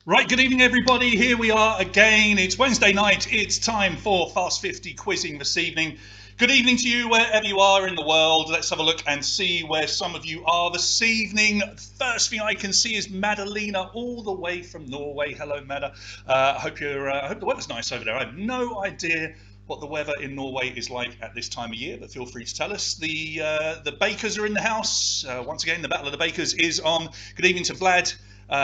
Right, good evening everybody, here we are again. It's Wednesday night, it's time for Fast 50 quizzing this evening. Good evening to you wherever you are in the world. Let's have a look and see where some of you are this evening. First thing I can see is Madalena all the way from Norway. Hello Mada. I hope the weather's nice over there. I have no idea what the weather in Norway is like at this time of year, but feel free to tell us. The bakers are in the house. Once again, the Battle of the Bakers is on. Good evening to Vlad.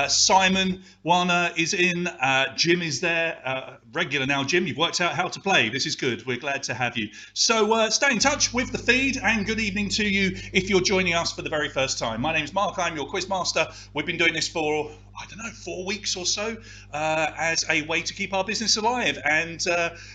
Simon Warner is in, Jim is there, regular now. Jim, you've worked out how to play. This is good. We're glad to have you. So stay in touch with the feed, and good evening to you if you're joining us for the very first time. My name's Mark, I'm your quiz master. We've been doing this for, I don't know, 4 weeks or so as a way to keep our business alive. And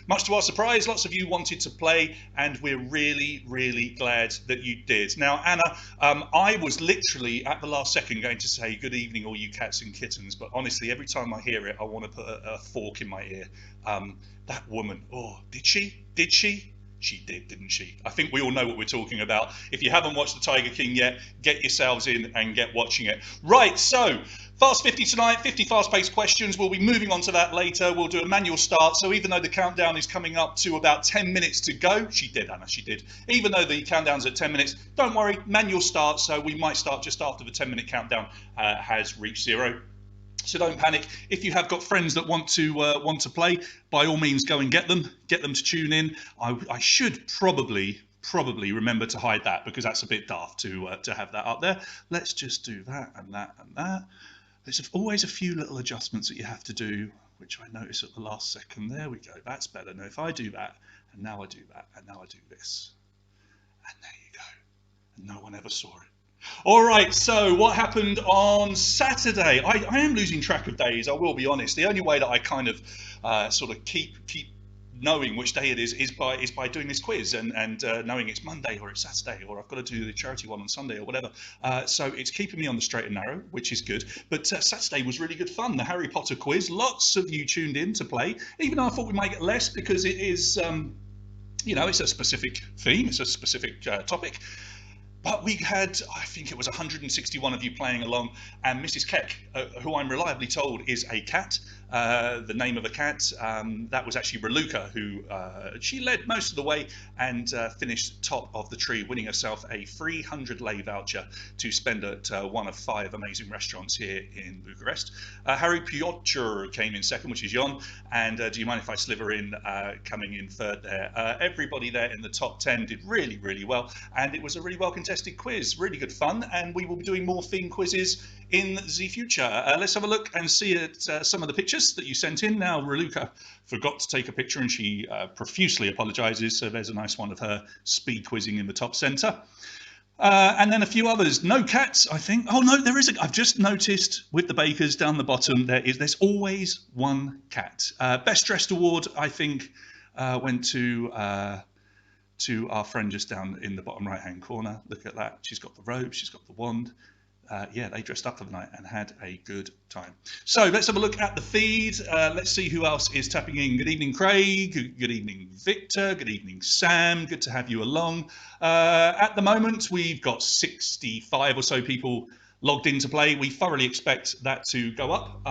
much to our surprise, lots of you wanted to play, and we're really, really glad that you did. Now, Anna, I was literally at the last second going to say good evening, all you cats and kittens, but honestly, every time I hear it, I want to put a fork in my ear. That woman, oh, did she? Did she? She did, didn't she? I think we all know what we're talking about. If you haven't watched The Tiger King yet, get yourselves in and get watching it. Right, so Fast 50 tonight, 50 fast-paced questions. We'll be moving on to that later. We'll do a manual start. So even though the countdown is coming up to about 10 minutes to go, she did, Anna, she did. Even though the countdown's at 10 minutes, don't worry, manual start. So we might start just after the 10-minute countdown has reached 0. So don't panic. If you have got friends that want to play, by all means go and get them to tune in. I should probably remember to hide that, because that's a bit daft to have that up there. Let's just do that and that and that. There's always a few little adjustments that you have to do, which I notice at the last second. There we go. That's better. Now if I do that, and now I do that, and now I do this, and there you go. And no one ever saw it. All right, so what happened on Saturday? I am losing track of days, I will be honest. The only way that I kind of sort of keep knowing which day it is by doing this quiz and knowing it's Monday or it's Saturday, or I've got to do the charity one on Sunday or whatever. So it's keeping me on the straight and narrow, which is good. But Saturday was really good fun. The Harry Potter quiz, lots of you tuned in to play, even though I thought we might get less because it is, you know, it's a specific theme, it's a specific topic. But we had, I think it was 161 of you playing along, and Mrs. Keck, who I'm reliably told is a cat, the name of a cat, that was actually Raluca, who she led most of the way and finished top of the tree, winning herself a free 100 lei voucher to spend at one of 5 amazing restaurants here in Bucharest. Harry Piotr came in second, which is Jon, and Do You Mind If I Sliver In coming in third there. Everybody there in the top 10 did really, really well, and it was a really well contested quiz, really good fun, and we will be doing more theme quizzes in the future. Let's have a look and see at some of the pictures that you sent in. Now, Raluca forgot to take a picture and she profusely apologizes, so there's a nice one of her speed quizzing in the top center. And then a few others. No cats, I think. Oh no, there is I've just noticed with the bakers down the bottom, there's always one cat. Best dressed award, I think, went to our friend just down in the bottom right hand corner. Look at that. She's got the robe, she's got the wand. Yeah, they dressed up for the night and had a good time. So let's have a look at the feed. Let's see who else is tapping in. Good evening, Craig. Good evening, Victor. Good evening, Sam. Good to have you along. At the moment, we've got 65 or so people logged in to play. We thoroughly expect that to go up.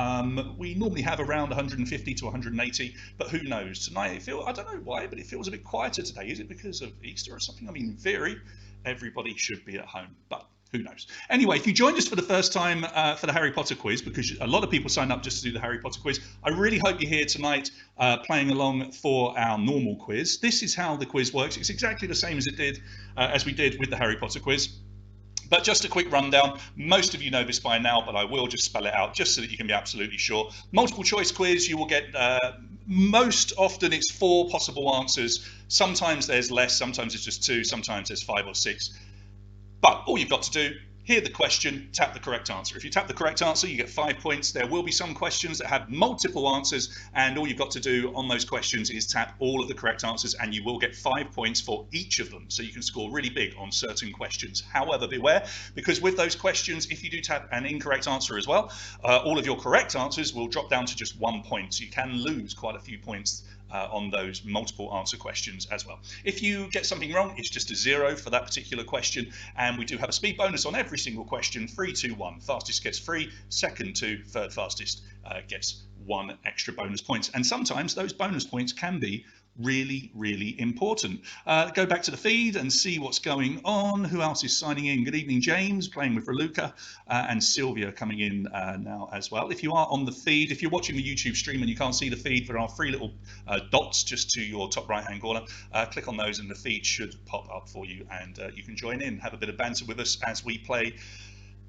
We normally have around 150 to 180, but who knows? Tonight, I don't know why, but it feels a bit quieter today. Is it because of Easter or something? I mean, in theory, everybody should be at home, but who knows? Anyway, if you joined us for the first time for the Harry Potter quiz, because a lot of people signed up just to do the Harry Potter quiz, I really hope you're here tonight playing along for our normal quiz. This is how the quiz works. It's exactly the same as we did with the Harry Potter quiz. But just a quick rundown. Most of you know this by now, but I will just spell it out just so that you can be absolutely sure. Multiple choice quiz, you will get, most often it's 4 possible answers. Sometimes there's less, sometimes it's just 2, sometimes there's 5 or 6. But all you've got to do, hear the question, tap the correct answer. If you tap the correct answer, you get 5 points. There will be some questions that have multiple answers, and all you've got to do on those questions is tap all of the correct answers, and you will get 5 points for each of them. So you can score really big on certain questions. However, beware, because with those questions, if you do tap an incorrect answer as well, all of your correct answers will drop down to just 1 point. So you can lose quite a few points on those multiple answer questions as well. If you get something wrong, it's just a 0 for that particular question, and we do have a speed bonus on every single question. 3, 2, 1. Fastest gets 3, second to third fastest gets 1 extra bonus points, and sometimes those bonus points can be really, really important. Go back to the feed and see what's going on. Who else is signing in? Good evening, James, playing with Raluca, and Sylvia coming in now as well. If you are on the feed, if you're watching the YouTube stream and you can't see the feed, there are 3 little dots just to your top right hand corner. Click on those and the feed should pop up for you, and you can join in, have a bit of banter with us as we play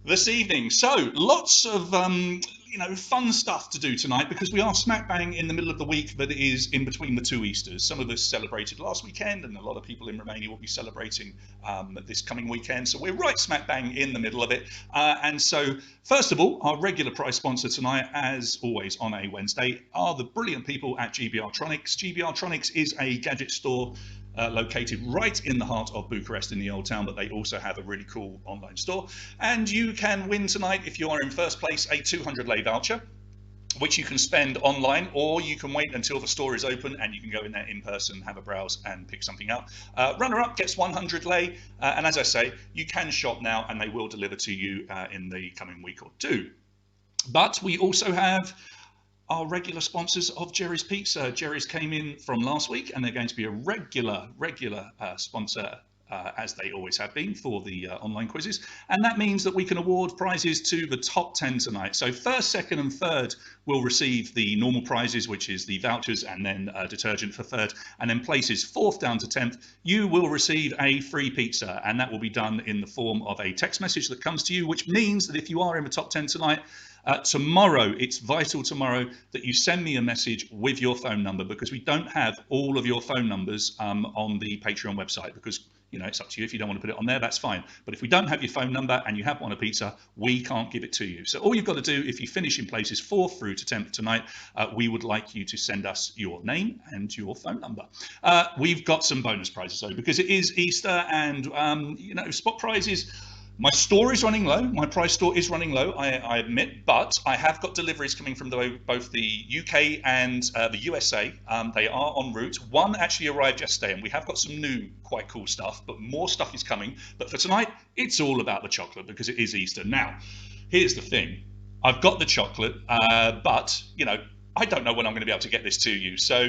this evening. So lots of fun stuff to do tonight, because we are smack bang in the middle of the week that is in between the 2 Easters. Some of us celebrated last weekend, and a lot of people in Romania will be celebrating this coming weekend. So we're right smack bang in the middle of it. And so first of all, our regular prize sponsor tonight, as always on a Wednesday, are the brilliant people at GBR Tronics. GBR Tronics is a gadget store located right in the heart of Bucharest in the Old Town, but they also have a really cool online store. And you can win tonight, if you are in first place, a 200 lei voucher, which you can spend online, or you can wait until the store is open and you can go in there in person, have a browse and pick something up. Runner-up gets 100 lei, and as I say, you can shop now and they will deliver to you in the coming week or 2. But we also have our regular sponsors of Jerry's Pizza. Jerry's came in from last week, and they're going to be a regular sponsor, as they always have been, for the online quizzes. And that means that we can award prizes to the top 10 tonight. So first, second and third will receive the normal prizes, which is the vouchers and then detergent for third. And then places 4th down to 10th, you will receive a free pizza. And that will be done in the form of a text message that comes to you, which means that if you are in the top 10 tonight, tomorrow, it's vital tomorrow that you send me a message with your phone number, because we don't have all of your phone numbers on the Patreon website, because it's up to you. If you don't want to put it on there, that's fine. But if we don't have your phone number and you have won a pizza, we can't give it to you. So all you've got to do, if you finish in places 4th through to 10th tonight, we would like you to send us your name and your phone number. We've got some bonus prizes though, because it is Easter, and spot prizes. My store is running low. My prize store is running low, I admit, but I have got deliveries coming from both the UK and the USA. They are en route. One actually arrived yesterday, and we have got some new, quite cool stuff, but more stuff is coming. But for tonight, it's all about the chocolate, because it is Easter. Now, here's the thing. I've got the chocolate, but, I don't know when I'm going to be able to get this to you. So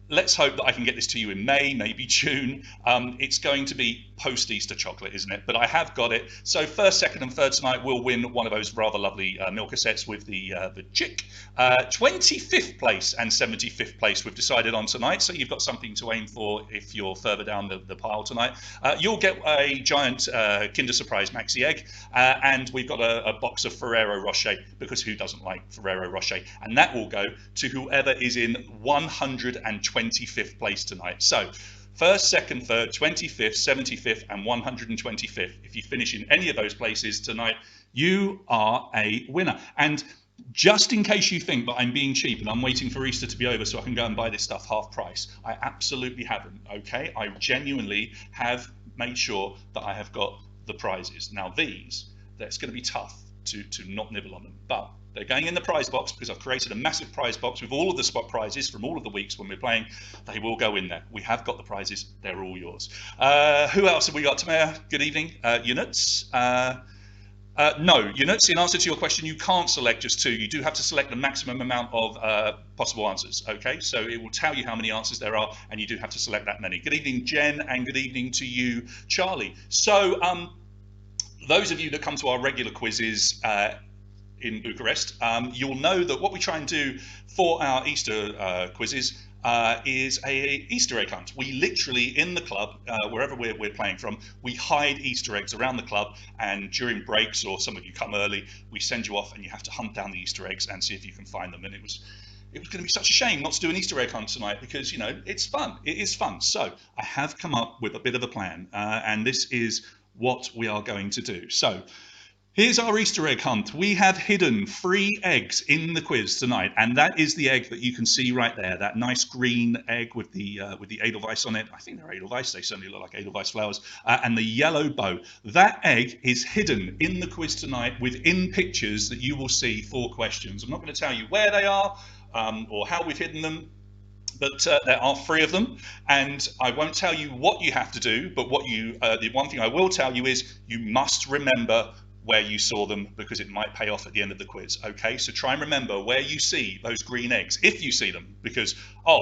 let's hope that I can get this to you in May, maybe June. It's going to be post-Easter chocolate, isn't it? But I have got it. So first, second and third tonight will win one of those rather lovely Milka sets with the chick. 25th place and 75th place we've decided on tonight. So you've got something to aim for if you're further down the pile tonight. You'll get a giant Kinder Surprise Maxi Egg. And we've got a box of Ferrero Rocher, because who doesn't like Ferrero Rocher? And that will go to whoever is in 125th place tonight. So first, second, third, 25th, 75th, and 125th. If you finish in any of those places tonight, you are a winner. And just in case you think that I'm being cheap and I'm waiting for Easter to be over so I can go and buy this stuff half price, I absolutely haven't, okay? I genuinely have made sure that I have got the prizes. Now these, that's going to be tough to not nibble on them, but they're going in the prize box, because I've created a massive prize box with all of the spot prizes from all of the weeks when we're playing. They will go in there. We have got the prizes. They're all yours. Who else have we got? Tamaya, good evening. Units. No, Units, in answer to your question, you can't select just 2. You do have to select the maximum amount of possible answers, okay? So it will tell you how many answers there are, and you do have to select that many. Good evening, Jen, and good evening to you, Charlie. So those of you that come to our regular quizzes in Bucharest, you'll know that what we try and do for our Easter quizzes is a Easter egg hunt. We literally, in the club, wherever we're playing from, we hide Easter eggs around the club, and during breaks, or some of you come early, we send you off and you have to hunt down the Easter eggs and see if you can find them. And it was going to be such a shame not to do an Easter egg hunt tonight, because, it's fun. It is fun. So I have come up with a bit of a plan, and this is what we are going to do. So here's our Easter egg hunt. We have hidden 3 eggs in the quiz tonight, and that is the egg that you can see right there, that nice green egg with the Edelweiss on it. I think they're Edelweiss. They certainly look like Edelweiss flowers, and the yellow bow. That egg is hidden in the quiz tonight within pictures that you will see for questions. I'm not going to tell you where they are or how we've hidden them. But there are 3 of them, and I won't tell you what you have to do, but the one thing I will tell you is you must remember where you saw them, because it might pay off at the end of the quiz. Okay, so try and remember where you see those green eggs, if you see them, because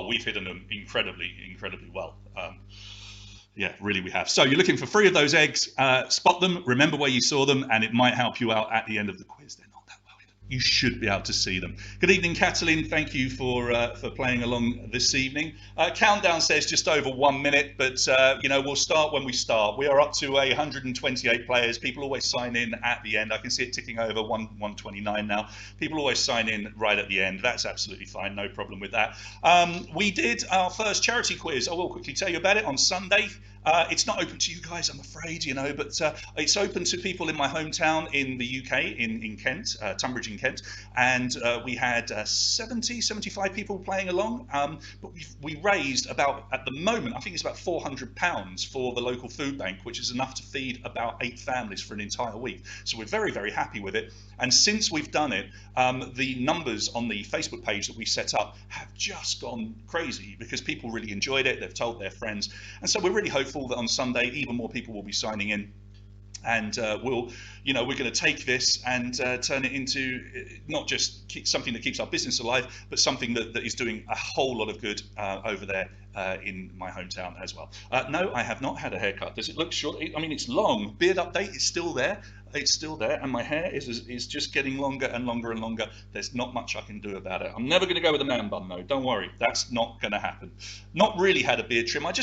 we've hidden them incredibly well. Yeah, really we have. So you're looking for 3 of those eggs, spot them, remember where you saw them, and it might help you out at the end of the quiz. They're not that well hidden. You should be able to see them. Good evening, Catalin. Thank you for playing along this evening. Countdown says just over 1 minute, but we'll start when we start. We are up to 128 players. People always sign in at the end. I can see it ticking over 129 now. People always sign in right at the end. That's absolutely fine. No problem with that. We did our first charity quiz. I will quickly tell you about it on Sunday. It's not open to you guys, I'm afraid, but it's open to people in my hometown in the UK, in Kent, Tunbridge in Kent, and we had 75 people playing along, but we raised about, at the moment, I think it's about £400 for the local food bank, which is enough to feed about 8 families for an entire week. So we're very, very happy with it. And since we've done it, the numbers on the Facebook page that we set up have just gone crazy, because people really enjoyed it. They've told their friends. And so we're really hopeful that on Sunday, even more people will be signing in. And we're going to take this and turn it into not just something that keeps our business alive, but something that is doing a whole lot of good over there in my hometown as well. No, I have not had a haircut. Does it look short? I mean, it's long. Beard update is still there. It's still there, and my hair is just getting longer and longer and longer. There's not much I can do about it. I'm never going to go with a man bun, though. Don't worry, that's not going to happen. Not really had a beard trim. I do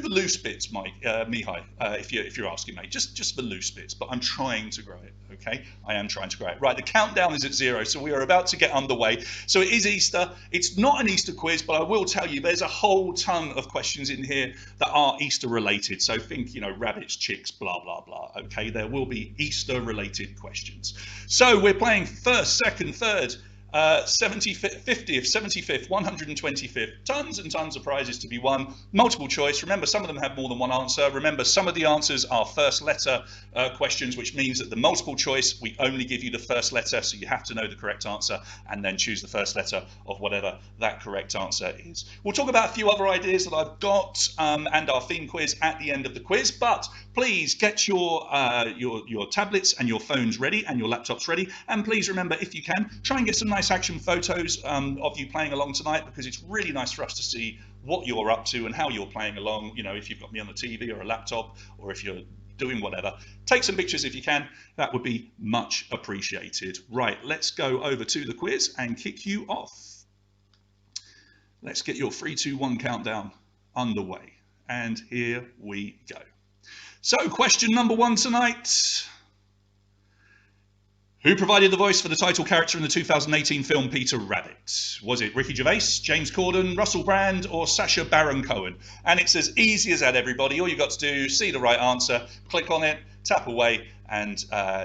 the loose bits, Mihai. If you're asking me, just the loose bits. But I'm trying to grow it. Okay, I am trying to grow it. Right, the countdown is at 0, so we are about to get underway. So it is Easter. It's not an Easter quiz, but I will tell you there's a whole ton of questions in here that are Easter related. So think, rabbits, chicks, blah blah blah. Okay, there will be Easter related questions. So we're playing first, second, third, 75th, 50th, 75th, 125th, tons and tons of prizes to be won. Multiple choice. Remember, some of them have more than one answer. Remember, some of the answers are first letter questions, which means that the multiple choice, we only give you the first letter, so you have to know the correct answer and then choose the first letter of whatever that correct answer is. We'll talk about a few other ideas that I've got and our theme quiz at the end of the quiz, but please get your tablets and your phones ready and your laptops ready, and please remember, if you can, try and get some nice action photos of you playing along tonight, because it's really nice for us to see what you're up to and how you're playing along. If you've got me on the TV or a laptop, or if you're doing whatever, take some pictures if you can. That would be much appreciated. Right, let's go over to the quiz and kick you off. Let's get your 3, 2, 1 countdown underway, and here we go. So question number 1 tonight. Who provided the voice for the title character in the 2018 film Peter Rabbit? Was it Ricky Gervais, James Corden, Russell Brand, or Sacha Baron Cohen? And it's as easy as that, everybody. All you've got to do, see the right answer, click on it, tap away, and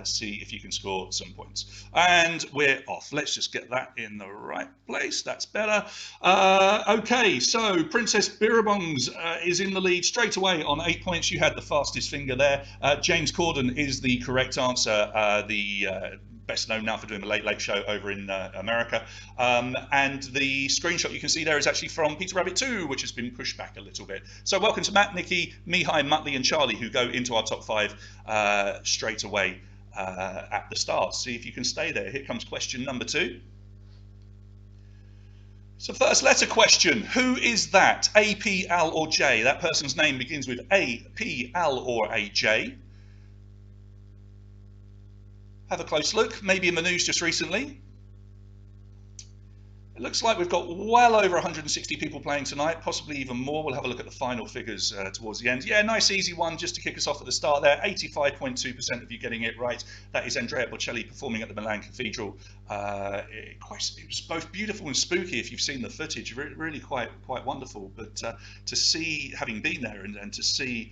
see if you can score some points. And we're off. Let's just get that in the right place. That's better. Okay, so Princess Birabongs is in the lead straight away on 8 points. You had the fastest finger there. James Corden is the correct answer. Best known now for doing the Late Late Show over in America. And the screenshot you can see there is actually from Peter Rabbit 2, which has been pushed back a little bit. So welcome to Matt, Nikki, Mihai, Muttley and Charlie, who go into our top 5 straight away at the start. See if you can stay there. Here comes question number 2. So first letter question, who is that? A, P, L or J? That person's name begins with A, P, L or a J. Have a close look, maybe in the news just recently. It looks like we've got well over 160 people playing tonight, possibly even more. We'll have a look at the final figures towards the end. Yeah, nice easy one just to kick us off at the start there. 85.2% of you getting it right. That is Andrea Bocelli performing at the Milan Cathedral. It was both beautiful and spooky if you've seen the footage. Really quite wonderful. But to see, having been there and to see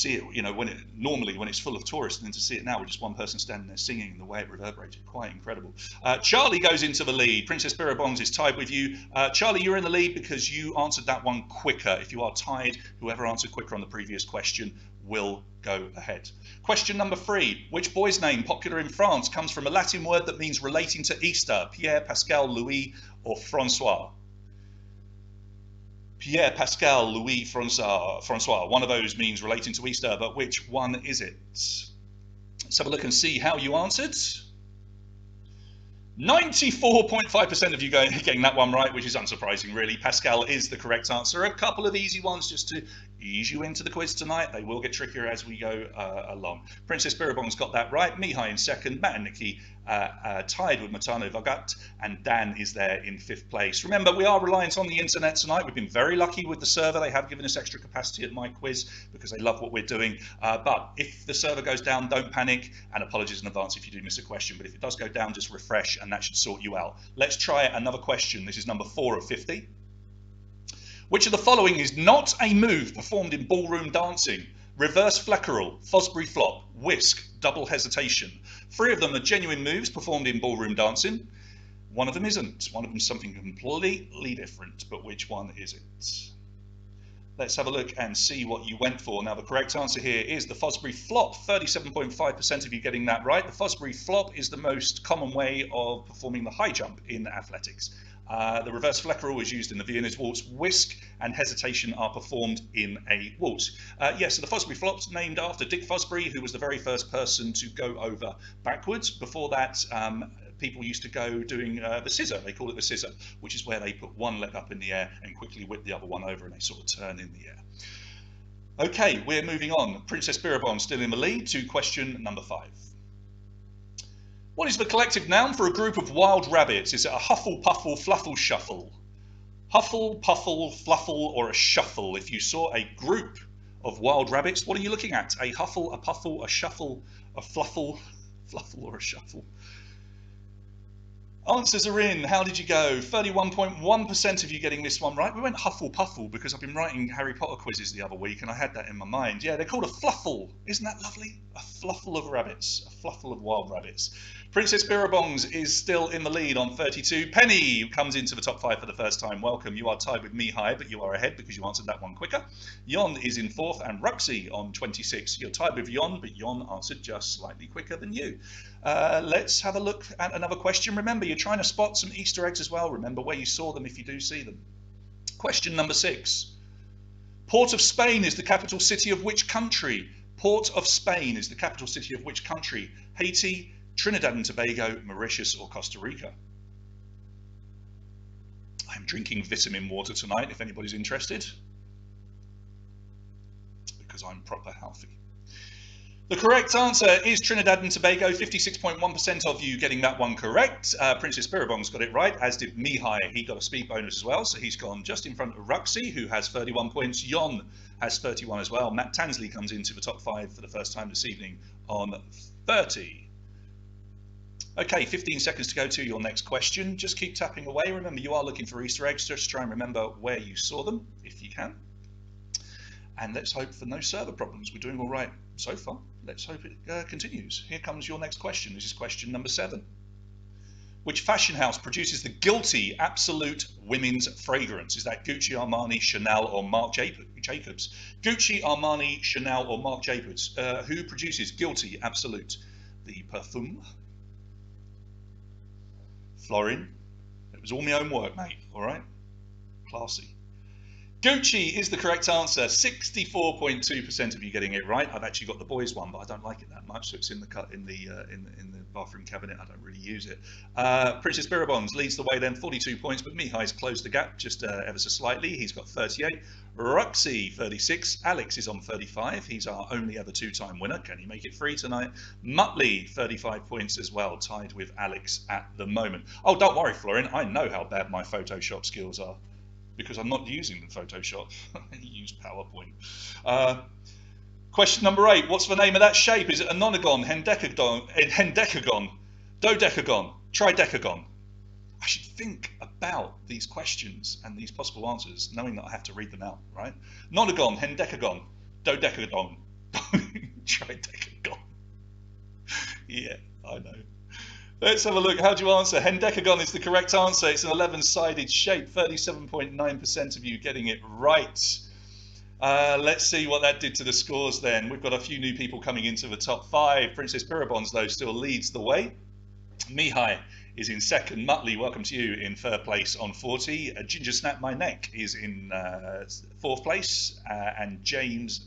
it, normally when it's full of tourists, and then to see it now with just one person standing there singing and the way it reverberated, quite incredible. Charlie goes into the lead. Princess Birabongs is tied with you. Charlie, you're in the lead because you answered that one quicker. If you are tied, whoever answered quicker on the previous question will go ahead. Question number 3. Which boy's name, popular in France, comes from a Latin word that means relating to Easter? Pierre, Pascal, Louis, or Francois? Pierre, Pascal, Louis, Francois. One of those means relating to Easter, but which one is it? Let's have a look and see how you answered. 94.5% of you getting that one right, which is unsurprising, really. Pascal is the correct answer. A couple of easy ones just to ease you into the quiz tonight. They will get trickier as we go along. Princess Birabong's got that right. Mihai in second. Matt and Nikki tied with Matano Vagat, and Dan is there in fifth place. Remember, we are reliant on the internet tonight. We've been very lucky with the server. They have given us extra capacity at my quiz because they love what we're doing. But if the server goes down, don't panic, and apologies in advance if you do miss a question. But if it does go down, just refresh, and that should sort you out. Let's try another question. This is number 4 of 50. Which of the following is not a move performed in ballroom dancing? Reverse fleckerel, Fosbury flop, whisk, double hesitation. 3 of them are genuine moves performed in ballroom dancing. One of them isn't. One of them is something completely different. But which one is it? Let's have a look and see what you went for. Now, the correct answer here is the Fosbury flop. 37.5% of you getting that right. The Fosbury flop is the most common way of performing the high jump in athletics. The reverse fleckerel is used in the Viennese waltz. Whisk and hesitation are performed in a waltz. Yes, so the Fosbury flop's named after Dick Fosbury, who was the very first person to go over backwards. Before that, people used to go doing the scissor. They call it the scissor, which is where they put one leg up in the air and quickly whip the other one over, and they sort of turn in the air. Okay, we're moving on. Princess Birabong still in the lead to question number 5. What is the collective noun for a group of wild rabbits? Is it a huffle, puffle, fluffle, shuffle? Huffle, puffle, fluffle, or a shuffle? If you saw a group of wild rabbits, what are you looking at? A huffle, a puffle, a shuffle, a fluffle, or a shuffle? Answers are in. How did you go? 31.1% of you getting this one right. We went huffle puffle because I've been writing Harry Potter quizzes the other week and I had that in my mind. Yeah, they're called a fluffle. Isn't that lovely? A fluffle of rabbits. A fluffle of wild rabbits. Princess Birabongs is still in the lead on 32. Penny comes into the top 5 for the first time. Welcome. You are tied with Mihai, but you are ahead because you answered that one quicker. Yon is in 4th and Ruxy on 26. You're tied with Yon, but Yon answered just slightly quicker than you. Let's have a look at another question. Remember, you're trying to spot some Easter eggs as well. Remember where you saw them if you do see them. Question number 6. Port of Spain is the capital city of which country? Port of Spain is the capital city of which country? Haiti, Trinidad and Tobago, Mauritius, or Costa Rica? I'm drinking vitamin water tonight, if anybody's interested, because I'm proper healthy. The correct answer is Trinidad and Tobago. 56.1% of you getting that one correct. Princess Birabong's got it right, as did Mihai. He got a speed bonus as well, so he's gone just in front of Ruxy, who has 31 points. Yon has 31 as well. Matt Tansley comes into the top 5 for the first time this evening on 30. Okay, 15 seconds to go to your next question. Just keep tapping away. Remember, you are looking for Easter eggs. Just try and remember where you saw them, if you can. And let's hope for no server problems. We're doing all right so far. Let's hope it continues. Here comes your next question. This is question number 7. Which fashion house produces the guilty absolute women's fragrance? Is that Gucci, Armani, Chanel, or Marc Jacobs? Gucci, Armani, Chanel, or Marc Jacobs? Who produces guilty absolute? The Parfum? Florin? It was all my own work, mate. All right? Classy. Gucci is the correct answer. 64.2% of you getting it right. I've actually got the boys one, but I don't like it that much, so it's in the bathroom cabinet. I don't really use it. Princess Birabongs leads the way then, 42 points, but Mihai's closed the gap just ever so slightly. He's got 38. Ruxy, 36. Alex is on 35. He's our only ever 2-time winner. Can he make it 3 tonight? Muttley, 35 points as well, tied with Alex at the moment. Oh, don't worry, Florin. I know how bad my Photoshop skills are, because I'm not using the Photoshop. I use PowerPoint. Question number 8. What's the name of that shape? Is it a nonagon, hendecagon, dodecagon, tridecagon? I should think about these questions and these possible answers, knowing that I have to read them out, right? Nonagon, hendecagon, dodecagon, tridecagon. Yeah, I know. Let's have a look. How do you answer? Hendecagon is the correct answer. It's an 11-sided shape. 37.9% of you getting it right. Let's see what that did to the scores then. We've got a few new people coming into the top 5. Princess Birabongs, though, still leads the way. Mihai is in second. Muttley, welcome to you, in third place on 40. Ginger Snap My Neck is in fourth place. And James,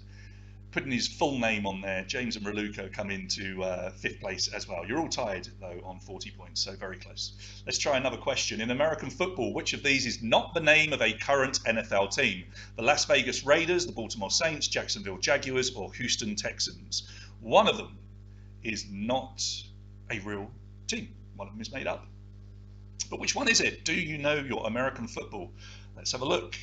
putting his full name on there, James and Raluca come into fifth place as well. You're all tied, though, on 40 points, so very close. Let's try another question. In American football, which of these is not the name of a current NFL team? The Las Vegas Raiders, the Baltimore Saints, Jacksonville Jaguars, or Houston Texans? One of them is not a real team. One of them is made up. But which one is it? Do you know your American football? Let's have a look.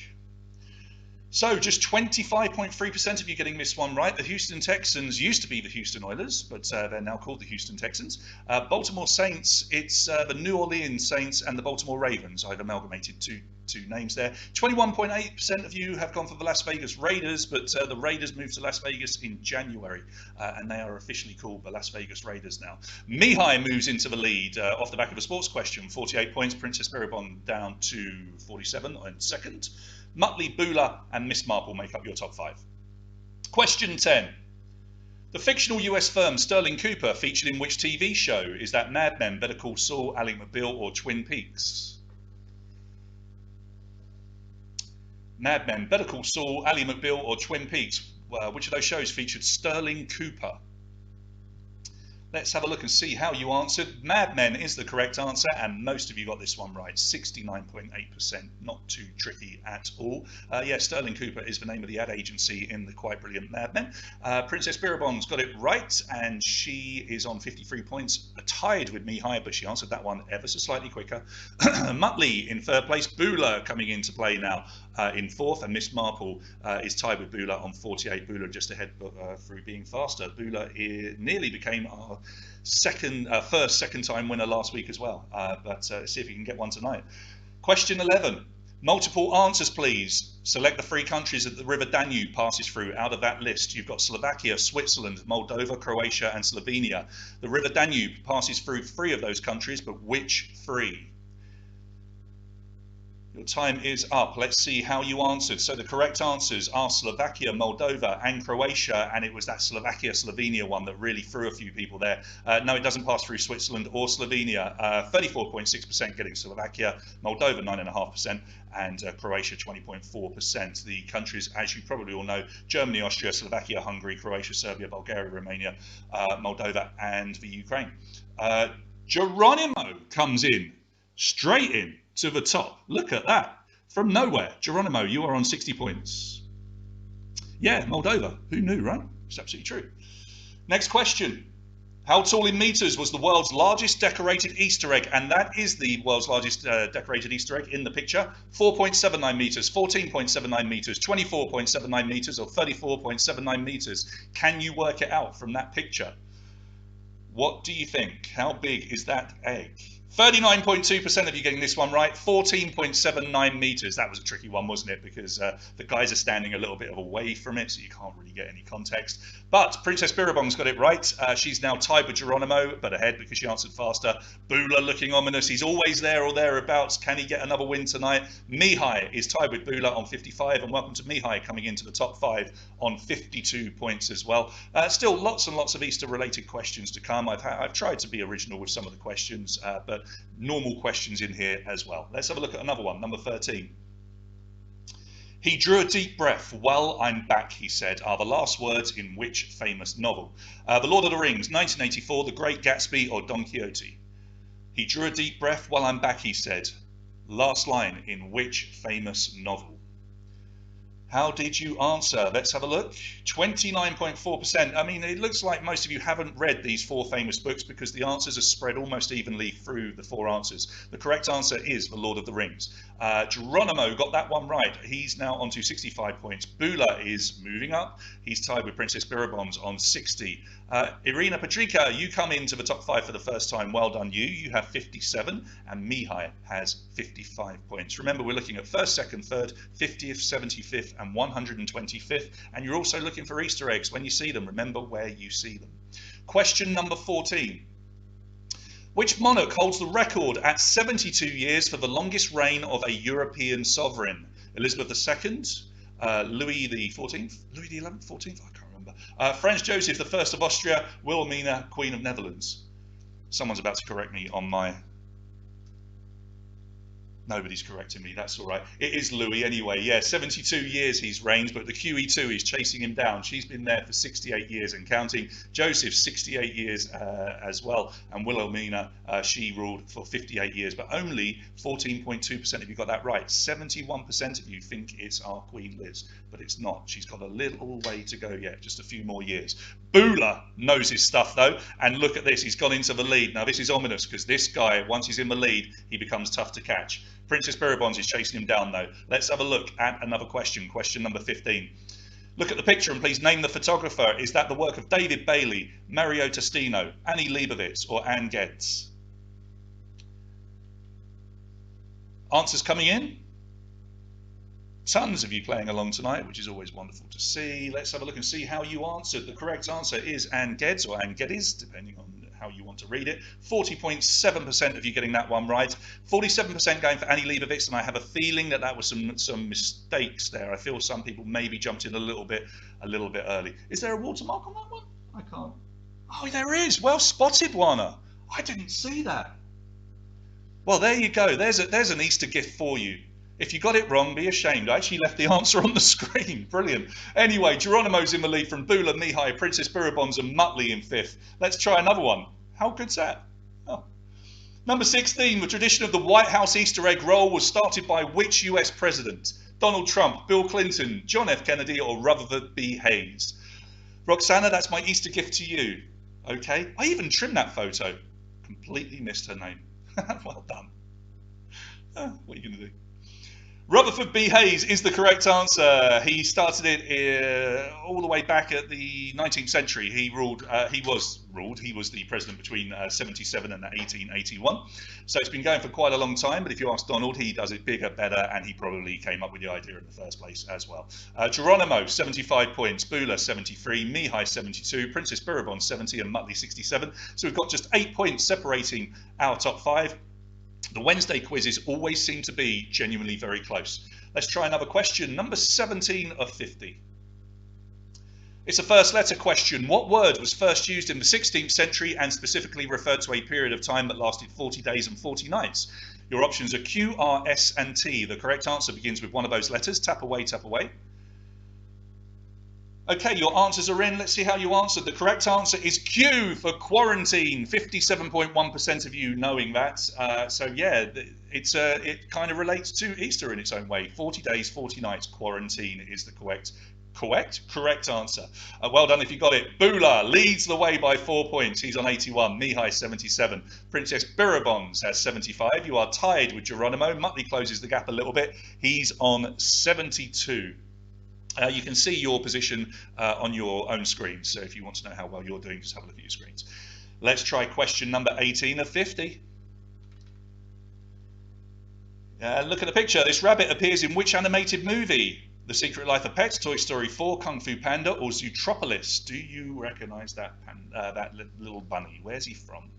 So just 25.3% of you getting this one right. The Houston Texans used to be the Houston Oilers, but they're now called the Houston Texans. Baltimore Saints, it's the New Orleans Saints and the Baltimore Ravens. I've amalgamated two names there. 21.8% of you have gone for the Las Vegas Raiders, but the Raiders moved to Las Vegas in January, and they are officially called the Las Vegas Raiders now. Mihai moves into the lead off the back of a sports question. 48 points. Princess Biribon down to 47 on second. Muttley, Bula, and Miss Marple make up your top 5. Question 10. The fictional US firm Sterling Cooper featured in which TV show? Is that Mad Men, Better Call Saul, Ally McBeal, or Twin Peaks? Mad Men, Better Call Saul, Ally McBeal, or Twin Peaks? Which of those shows featured Sterling Cooper? Let's have a look and see how you answered. Mad Men is the correct answer, and most of you got this one right, 69.8%. Not too tricky at all. Yeah, Sterling Cooper is the name of the ad agency in the quite brilliant Mad Men. Princess Biribon's got it right, and she is on 53 points, tied with Mihai, but she answered that one ever so slightly quicker. Muttley in third place. Bula coming into play now in fourth, and Miss Marple is tied with Bula on 48. Bula just ahead through being faster. Bula nearly became our first second-time winner last week as well. But let's see if you can get one tonight. Question 11. Multiple answers, please. Select the 3 countries that the River Danube passes through. Out of that list, you've got Slovakia, Switzerland, Moldova, Croatia, and Slovenia. The River Danube passes through 3 of those countries, but which 3? Your time is up. Let's see how you answered. So the correct answers are Slovakia, Moldova, and Croatia, and it was that Slovakia-Slovenia one that really threw a few people there. No, it doesn't pass through Switzerland or Slovenia. 34.6% getting Slovakia, Moldova 9.5%, and Croatia 20.4%. The countries, as you probably all know, Germany, Austria, Slovakia, Hungary, Croatia, Serbia, Bulgaria, Romania, Moldova, and the Ukraine. Geronimo comes in, straight in to the top. Look at that. From nowhere. Geronimo, you are on 60 points. Yeah, Moldova. Who knew, right? It's absolutely true. Next question. How tall in meters was the world's largest decorated Easter egg? And that is the world's largest decorated Easter egg in the picture. 4.79 meters, 14.79 meters, 24.79 meters, or 34.79 meters. Can you work it out from that picture? What do you think? How big is that egg? 39.2% of you getting this one right. 14.79 meters. That was a tricky one, wasn't it? Because the guys are standing a little bit away from it, so you can't really get any context. But Princess Biribong's got it right. She's now tied with Geronimo, but ahead because she answered faster. Bula looking ominous. He's always there or thereabouts. Can he get another win tonight? Mihai is tied with Bula on 55, and welcome to Mihai coming into the top 5 on 52 points as well. Still lots and lots of Easter-related questions to come. I've tried to be original with some of the questions, but normal questions in here as well. Let's have a look at another one, number 13. He drew a deep breath. Well, I'm back, he said, are the last words in which famous novel? The Lord of the Rings, 1984, The Great Gatsby, or Don Quixote? He drew a deep breath. Well, I'm back, he said. Last line in which famous novel? How did you answer? Let's have a look. 29.4%. I mean, it looks like most of you haven't read these 4 famous books because the answers are spread almost evenly through the 4 answers. The correct answer is The Lord of the Rings. Geronimo got that one right. He's now on to 65 points. Bula is moving up. He's tied with Princess Biribons on 60. Irina Patrika, you come into the top 5 for the first time. Well done, you. You have 57, and Mihai has 55 points. Remember, we're looking at 1st, 2nd, 3rd, 50th, 75th, and 125th. And you're also looking for Easter eggs. When you see them, remember where you see them. Question number 14. Which monarch holds the record at 72 years for the longest reign of a European sovereign? Elizabeth II, Louis XIV, Louis XI, 14th, I can't remember. Franz Joseph I of Austria, Wilhelmina, Queen of Netherlands. Someone's about to correct me on my Nobody's correcting me. That's all right. It is Louis anyway. Yeah, 72 years he's reigned, but the QE2 is chasing him down. She's been there for 68 years and counting. Joseph, 68 years as well. And Wilhelmina, she ruled for 58 years, but only 14.2% of you got that right. 71% of you think it's our Queen Liz, but it's not. She's got a little way to go yet, just a few more years. Bula knows his stuff though, and look at this. He's gone into the lead. Now this is ominous because this guy, once he's in the lead, he becomes tough to catch. Princess Birabons is chasing him down though. Let's have a look at another question. Question number 15. Look at the picture and please name the photographer. Is that the work of David Bailey, Mario Testino, Annie Leibovitz, or Anne Geddes? Answers coming in. Tons of you playing along tonight, which is always wonderful to see. Let's have a look and see how you answered. The correct answer is Anne Geddes, or Anne Geddes, depending on how you want to read it. 40.7% of you getting that one right. 47% going for Annie Leibovitz, and I have a feeling that that was some mistakes there. I feel some people maybe jumped in a little bit early. Is there a watermark on that one? I can't. Oh, there is. Well spotted, Warner. I didn't see that. Well, there you go. There's an Easter gift for you. If you got it wrong, be ashamed. I actually left the answer on the screen. Brilliant. Anyway, Geronimo's in the lead from Bula, Mihai, Princess Birabons and Muttley in 5th. Let's try another one. How good's that? Oh. Number 16, the tradition of the White House Easter egg roll was started by which US president? Donald Trump, Bill Clinton, John F. Kennedy, or Rutherford B. Hayes? Roxana, that's my Easter gift to you. Okay. I even trimmed that photo. Completely missed her name. Well done. What are you going to do? Rutherford B. Hayes is the correct answer. He started it all the way back at the 19th century. He was the president between 77 and 1881. So it's been going for quite a long time, but if you ask Donald, he does it bigger, better, and he probably came up with the idea in the first place as well. Geronimo, 75 points. Bula, 73. Mihai, 72. Princess Birabon, 70. And Muttley, 67. So we've got just 8 points separating our top 5. The Wednesday quizzes always seem to be genuinely very close. Let's try another question. Number 17 of 50. It's a first letter question. What word was first used in the 16th century and specifically referred to a period of time that lasted 40 days and 40 nights? Your options are Q, R, S, and T. The correct answer begins with one of those letters. Tap away, tap away. Okay, your answers are in. Let's see how you answered. The correct answer is Q for quarantine. 57.1% of you knowing that. So yeah, it kind of relates to Easter in its own way. 40 days, 40 nights. Quarantine is the correct answer. Well done if you got it. Bula leads the way by 4 points. He's on 81. Mihai 77. Princess Birabons has 75. You are tied with Geronimo. Muttley closes the gap a little bit. He's on 72. You can see your position on your own screen. So if you want to know how well you're doing, just have a look at your screens. Let's try question number 18 of 50. Look at the picture. This rabbit appears in which animated movie? The Secret Life of Pets, Toy Story 4, Kung Fu Panda, or Zootropolis? Do you recognize that little bunny? Where's he from?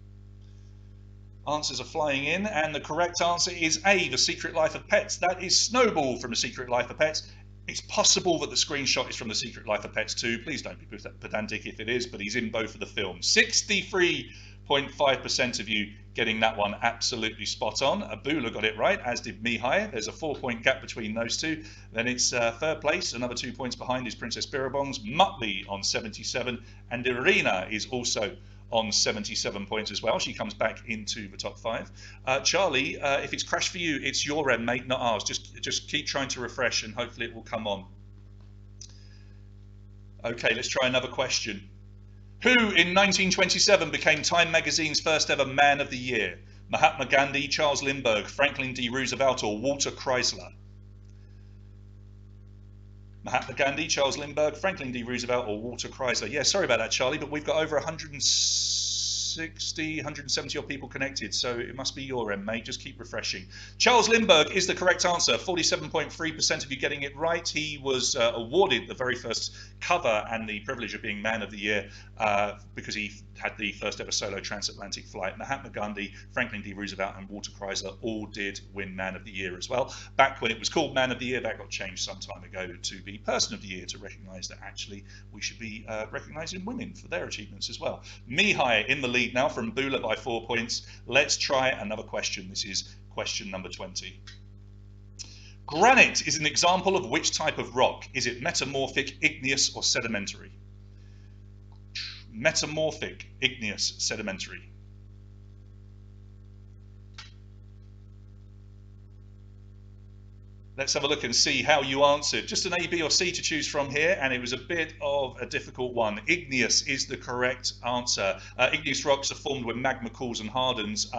Answers are flying in, and the correct answer is A, The Secret Life of Pets. That is Snowball from The Secret Life of Pets. It's possible that the screenshot is from The Secret Life of Pets 2. Please don't be pedantic if it is, but he's in both of the films. 63.5% of you getting that one absolutely spot on. Abula got it right, as did Mihai. There's a 4-point gap between those two. Then it's third place. Another 2 points behind is Princess Birabons. Muttley on 77. And Irina is also on 77 points as well. She comes back into the top 5. Charlie, if it's crashed for you, it's your end, mate, not ours. Just keep trying to refresh and hopefully it will come on. Okay, let's try another question. Who in 1927 became Time magazine's first ever Man of the Year? Mahatma Gandhi, Charles Lindbergh, Franklin D. Roosevelt, or Walter Chrysler? Mahatma Gandhi, Charles Lindbergh, Franklin D. Roosevelt, or Walter Chrysler? Yeah, sorry about that, Charlie, but we've got over 170 odd people connected, so it must be your end, mate. Just keep refreshing. Charles Lindbergh is the correct answer. 47.3% of you getting it right. He was awarded the very first cover and the privilege of being Man of the Year because he had the first ever solo transatlantic flight. Mahatma Gandhi, Franklin D. Roosevelt, and Walter Chrysler all did win Man of the Year as well. Back when it was called Man of the Year, that got changed some time ago to be Person of the Year to recognise that actually we should be recognising women for their achievements as well. Mihai in the lead now from Bula by 4 points. Let's try another question. This is question number 20. Granite is an example of which type of rock? Is it metamorphic, igneous, or sedimentary? Metamorphic, igneous, sedimentary. Let's have a look and see how you answered. Just an A, B, or C to choose from here, and it was a bit of a difficult one. Igneous is the correct answer. Igneous rocks are formed when magma cools and hardens.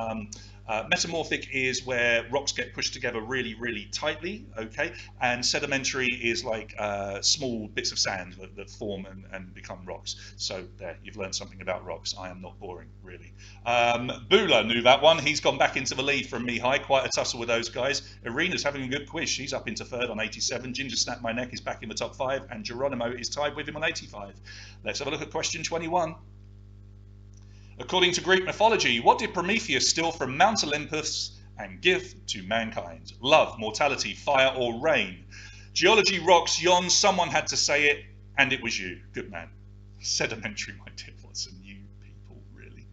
Metamorphic is where rocks get pushed together really, really tightly, okay? And sedimentary is like small bits of sand that form and become rocks. So there, you've learned something about rocks. I am not boring, really. Bula knew that one. He's gone back into the lead from Mihai. Quite a tussle with those guys. Irina's having a good quiz. She's up into third on 87. Ginger Snap My Neck is back in the top 5. And Geronimo is tied with him on 85. Let's have a look at question 21. According to Greek mythology, what did Prometheus steal from Mount Olympus and give to mankind? Love, mortality, fire, or rain? Geology rocks, Yon. Someone had to say it, and it was you. Good man. Sedimentary, my dear Watson. You people, really.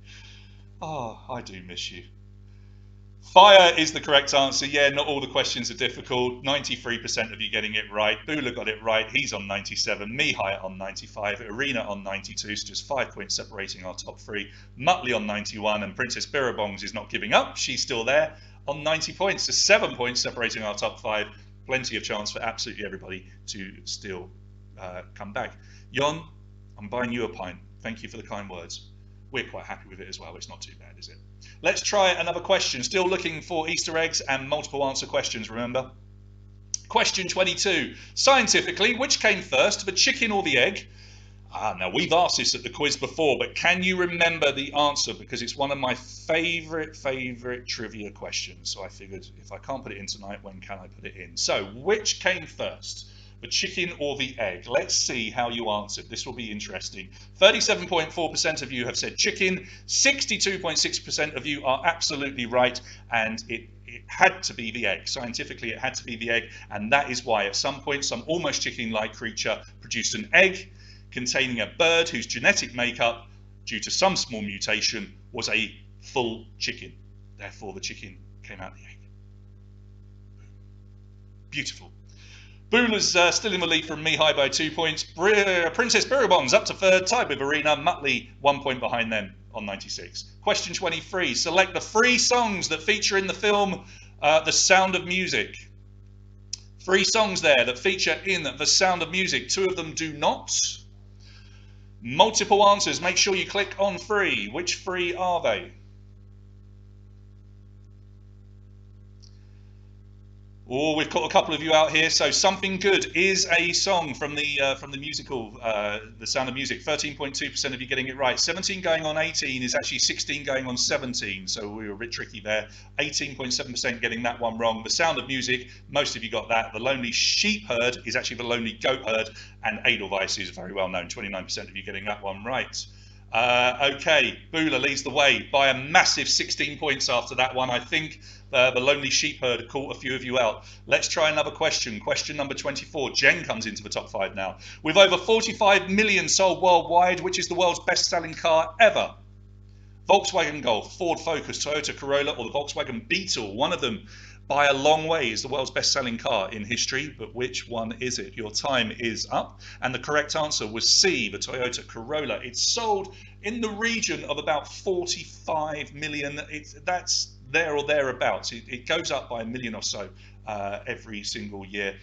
Oh, I do miss you. Fire is the correct answer. Yeah, not all the questions are difficult. 93% of you getting it right. Bula got it right. He's on 97. Mihai on 95. Irina on 92. So just 5 points separating our top 3. Muttley on 91. And Princess Birabongs is not giving up. She's still there on 90 points. So 7 points separating our top 5. Plenty of chance for absolutely everybody to still come back. Yon, I'm buying you a pint. Thank you for the kind words. We're quite happy with it as well. It's not too bad, is it? Let's try another question. Still looking for Easter eggs and multiple answer questions, remember? Question 22. Scientifically, which came first, the chicken or the egg? Now we've asked this at the quiz before, but can you remember the answer? Because it's one of my favourite trivia questions. So I figured if I can't put it in tonight, when can I put it in? So which came first? The chicken or the egg? Let's see how you answered. This will be interesting. 37.4% of you have said chicken. 62.6% of you are absolutely right. And it had to be the egg. Scientifically, it had to be the egg. And that is why at some point, some almost chicken-like creature produced an egg containing a bird whose genetic makeup, due to some small mutation, was a full chicken. Therefore, the chicken came out the egg. Beautiful. Bula's still in the lead from Mihai by 2 points. Princess Birabongs up to third, tied with Irina. Muttley 1 point behind them on 96. Question 23. Select the 3 songs that feature in the film The Sound of Music. 3 songs there that feature in The Sound of Music. 2 of them do not. Multiple answers. Make sure you click on 3. Which 3 are they? Oh, we've got a couple of you out here. So Something Good is a song from the musical The Sound of Music. 13.2% of you getting it right. 17 going on 18 is actually 16 going on 17. So we were a bit tricky there. 18.7% getting that one wrong. The Sound of Music, most of you got that. The Lonely Sheep Herd is actually The Lonely Goat Herd. And Edelweiss is very well known. 29% of you getting that one right. Okay, Bula leads the way by a massive 16 points after that one. I think the Lonely Sheep Herd caught a few of you out. Let's try another question. Question number 24. Jen comes into the top 5 now. With over 45 million sold worldwide, which is the world's best-selling car ever? Volkswagen Golf, Ford Focus, Toyota Corolla, or the Volkswagen Beetle? One of them, by a long way, is the world's best-selling car in history, but which one is it? Your time is up, and the correct answer was C, the Toyota Corolla. It's sold in the region of about 45 million. That's there or thereabouts. It goes up by a million or so every single year.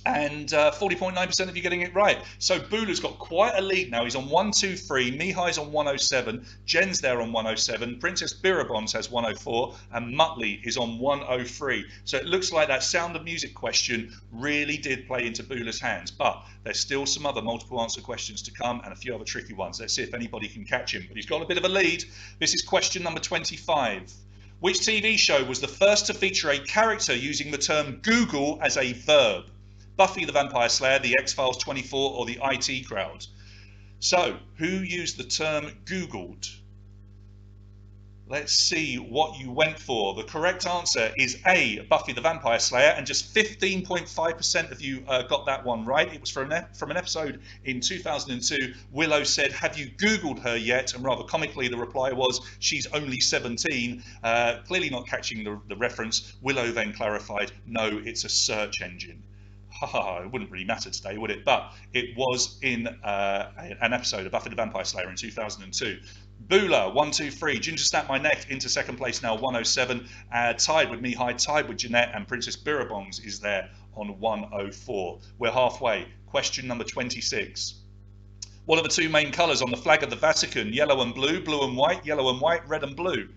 And 40.9% of you getting it right. So Bula's got quite a lead now. He's on 123. Mihai's on 107. Jen's there on 107. Princess Birabongs has 104. And Muttley is on 103. So it looks like that Sound of Music question really did play into Bula's hands. But there's still some other multiple answer questions to come and a few other tricky ones. Let's see if anybody can catch him. But he's got a bit of a lead. This is question number 25. Which TV show was the first to feature a character using the term Google as a verb? Buffy the Vampire Slayer, the X-Files 24, or the IT Crowd? So, who used the term Googled? Let's see what you went for. The correct answer is A, Buffy the Vampire Slayer, and just 15.5% of you got that one right. It was from an episode in 2002. Willow said, "Have you Googled her yet?" And rather comically, the reply was, "She's only 17." Clearly not catching the reference. Willow then clarified, "No, it's a search engine." It wouldn't really matter today, would it? But it was in an episode of Buffy the Vampire Slayer in 2002. Bula, 123. Ginger Snap My Neck into second place now, 107. Tied with Mihai, tied with Jeanette, and Princess Birabongs is there on 104. We're halfway. Question number 26. What are the two main colours on the flag of the Vatican? Yellow and blue, blue and white, yellow and white, red and blue.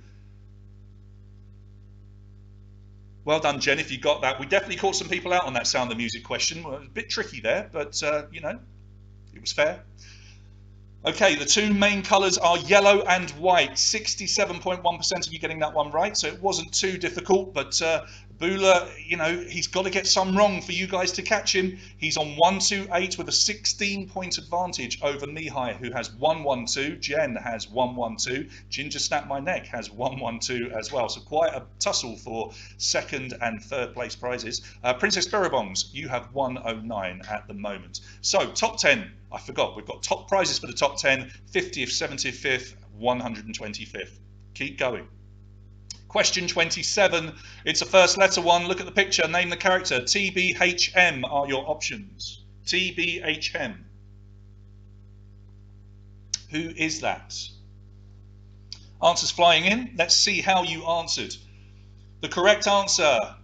Well done, Jen, if you got that. We definitely caught some people out on that Sound of Music question. Well, it was a bit tricky there, but, you know, it was fair. Okay, the two main colours are yellow and white. 67.1% of you getting that one right, so it wasn't too difficult, but Bula, you know, he's got to get some wrong for you guys to catch him. He's on 128 with a 16-point advantage over Mihai, who has 112. Jen has 112. Ginger Snap My Neck has 112 as well. So quite a tussle for second and third place prizes. Princess Birabongs, you have 109 at the moment. So top 10, I forgot, we've got top prizes for the top 10, 50th, 75th, 125th. Keep going. Question 27. It's a first letter one. Look at the picture. Name the character. TBHM are your options. TBHM. Who is that? Answers flying in. Let's see how you answered. The correct answer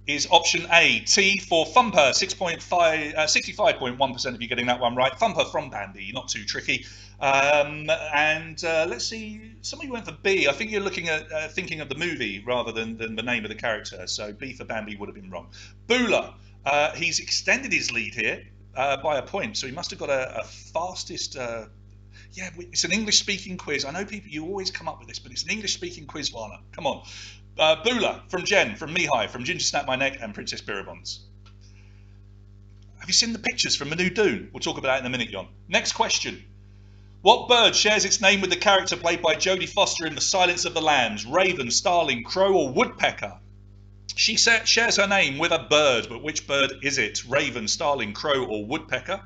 is option A, T for Thumper. 65.1% of you getting that one right. Thumper from Bambi, not too tricky. Let's see, some of you went for B. I think you're looking at thinking of the movie rather than the name of the character. So B for Bambi would have been wrong. Bula, he's extended his lead here by a point, so he must have got a fastest. Yeah, it's an English-speaking quiz. I know people, you always come up with this, but it's an English-speaking quiz, Warner. Come on. Bula, from Jen, from Mihai, from Ginger Snap My Neck, and Princess Birabongs. Have you seen the pictures from Manu Dune? We'll talk about that in a minute, Jon. Next question. What bird shares its name with the character played by Jodie Foster in The Silence of the Lambs? Raven, starling, crow, or woodpecker? She shares her name with a bird, but which bird is it? Raven, starling, crow, or woodpecker?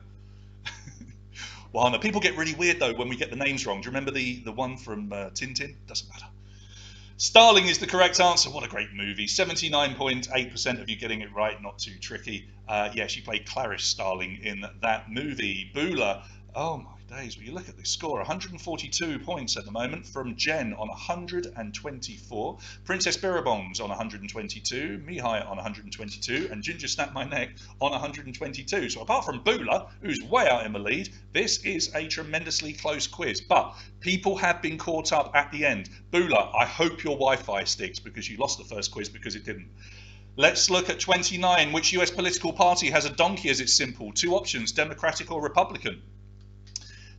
Well, no, people get really weird, though, when we get the names wrong. Do you remember the one from Tintin? Doesn't matter. Starling is the correct answer. What a great movie. 79.8% of you getting it right. Not too tricky. Yeah, she played Clarice Starling in that movie. Bula. Oh, my days. Will you look at this score? 142 points at the moment from Jen on 124. Princess Birabongs on 122. Mihai on 122. And Ginger Snap My Neck on 122. So apart from Bula, who's way out in the lead, this is a tremendously close quiz. But people have been caught up at the end. Bula, I hope your Wi-Fi sticks because you lost the first quiz because it didn't. Let's look at 29. Which US political party has a donkey as its symbol? Two options, Democratic or Republican.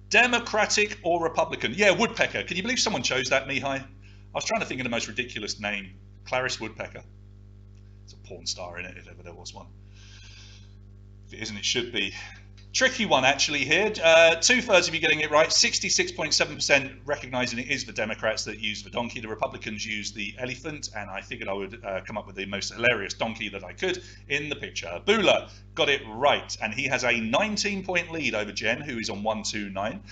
Democratic or Republican? Yeah, woodpecker. Can you believe someone chose that, Mihai? I was trying to think of the most ridiculous name. Clarice Woodpecker. It's a porn star in it, if ever there was one. If it isn't, it should be. Tricky one, actually, here. 2/3 of you getting it right. 66.7% recognising it is the Democrats that use the donkey. The Republicans use the elephant, and I figured I would come up with the most hilarious donkey that I could in the picture. Bula got it right, and he has a 19-point lead over Jen, who is on 129.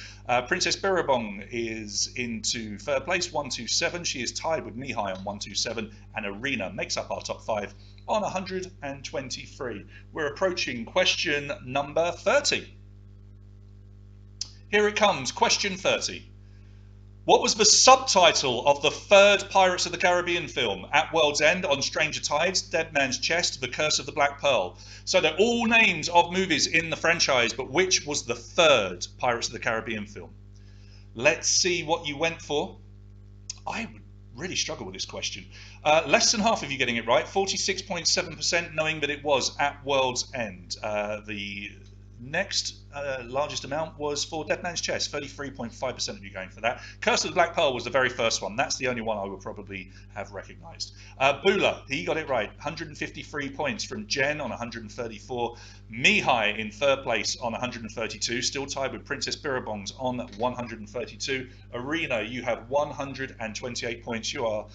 Princess Birabong is into third place, 127. She is tied with Mihai on 127, and Arena makes up our top 5 on 123. We're approaching question number 30. Here it comes, question 30. What was the subtitle of the third Pirates of the Caribbean film? At World's End, On Stranger Tides, Dead Man's Chest, The Curse of the Black Pearl. So they're all names of movies in the franchise, but which was the third Pirates of the Caribbean film? Let's see what you went for. I would really struggle with this question. Less than half of you getting it right, 46.7% knowing that it was At World's End. The Next largest amount was for Dead Man's Chest, 33.5% of you going for that. Curse of the Black Pearl was the very first one. That's the only one I would probably have recognised. Bula, he got it right. 153 points from Jen on 134. Mihai in third place on 132, still tied with Princess Birabongs on 132. Arena, you have 128 points. You are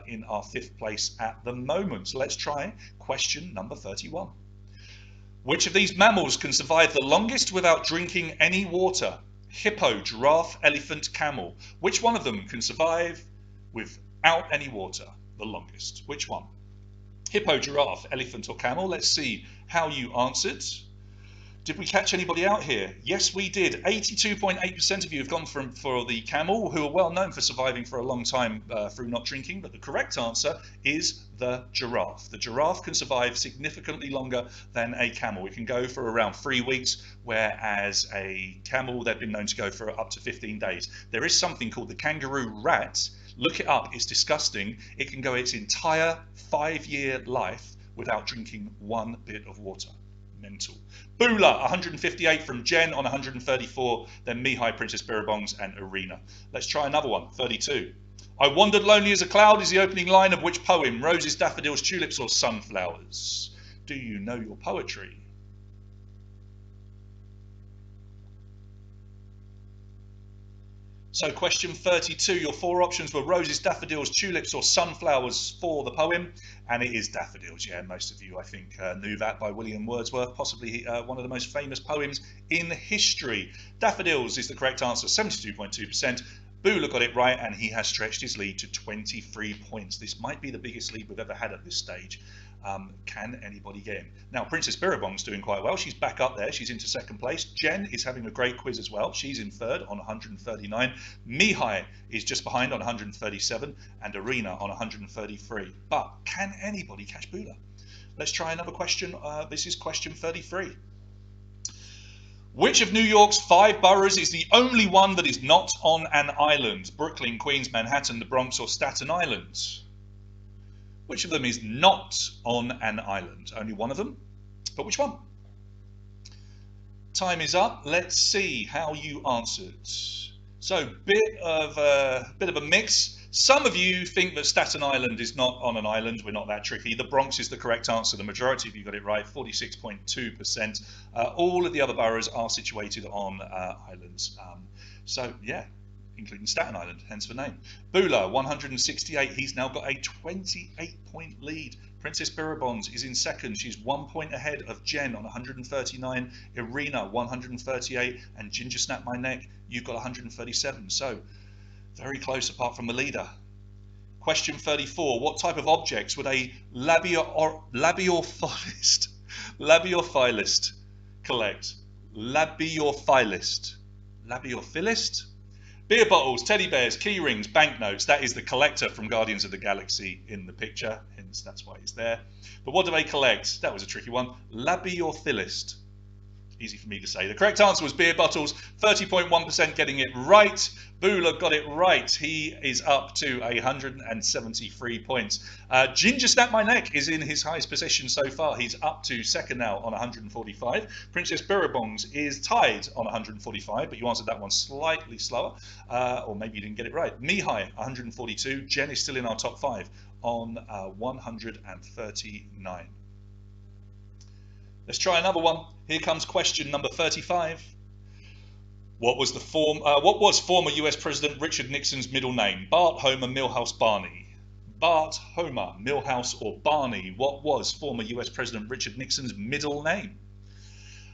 in our fifth place at the moment. So let's try question number 31. Which of these mammals can survive the longest without drinking any water? Hippo, giraffe, elephant, camel. Which one of them can survive without any water the longest? Which one? Hippo, giraffe, elephant or camel? Let's see how you answered. Did we catch anybody out here? Yes, we did. 82.8% of you have gone for the camel, who are well known for surviving for a long time through not drinking, but the correct answer is the giraffe. The giraffe can survive significantly longer than a camel. It can go for around 3 weeks, whereas a camel, they've been known to go for up to 15 days. There is something called the kangaroo rat. Look it up, it's disgusting. It can go its entire 5-year life without drinking one bit of water. Mental. Bula, 158 from Jen on 134, then Mihai, Princess Birabongs, and Arena. Let's try another one, 32. I wandered lonely as a cloud is the opening line of which poem? Roses, daffodils, tulips, or sunflowers? Do you know your poetry? So question 32, your four options were roses, daffodils, tulips or sunflowers for the poem, and it is daffodils. Yeah, most of you I think knew that by William Wordsworth, possibly one of the most famous poems in history. Daffodils is the correct answer, 72.2%. Bula got it right and he has stretched his lead to 23 points. This might be the biggest lead we've ever had at this stage. Can anybody get him? Now, Princess Birabong's doing quite well. She's back up there. She's into second place. Jen is having a great quiz as well. She's in third on 139. Mihai is just behind on 137 and Arena on 133. But can anybody catch Bula? Let's try another question. This is question 33. Which of New York's 5 boroughs is the only one that is not on an island? Brooklyn, Queens, Manhattan, the Bronx, or Staten Island? Which of them is not on an island? Only one of them, but which one? Time is up. Let's see how you answered. So, bit of a mix. Some of you think that Staten Island is not on an island. We're not that tricky. The Bronx is the correct answer. The majority of you got it right, 46.2%. All of the other boroughs are situated on islands. So, yeah, including Staten Island, hence the name. Bula, 168. He's now got a 28-point lead. Princess Birabongs is in second. She's 1 point ahead of Jen on 139. Irina, 138. And Ginger Snap My Neck, you've got 137. So, very close apart from the leader. Question 34. What type of objects would a labiophilist collect? Labiophilist. Labiophilist? Beer bottles, teddy bears, key rings, banknotes. That is the collector from Guardians of the Galaxy in the picture. Hence, that's why he's there. But what do they collect? That was a tricky one. Labiophilist. Easy for me to say. The correct answer was beer bottles, 30.1% getting it right. Bula got it right. He is up to 173 points. Ginger Snap My Neck is in his highest position so far. He's up to second now on 145. Princess Birabongs is tied on 145, but you answered that one slightly slower, or maybe you didn't get it right. Mihai, 142. Jen is still in our top 5 on 139. Let's try another one. Here comes question number 35. What was former US President Richard Nixon's middle name? Bart, Homer, Milhouse, Barney. Bart, Homer, Milhouse, or Barney? What was former US President Richard Nixon's middle name?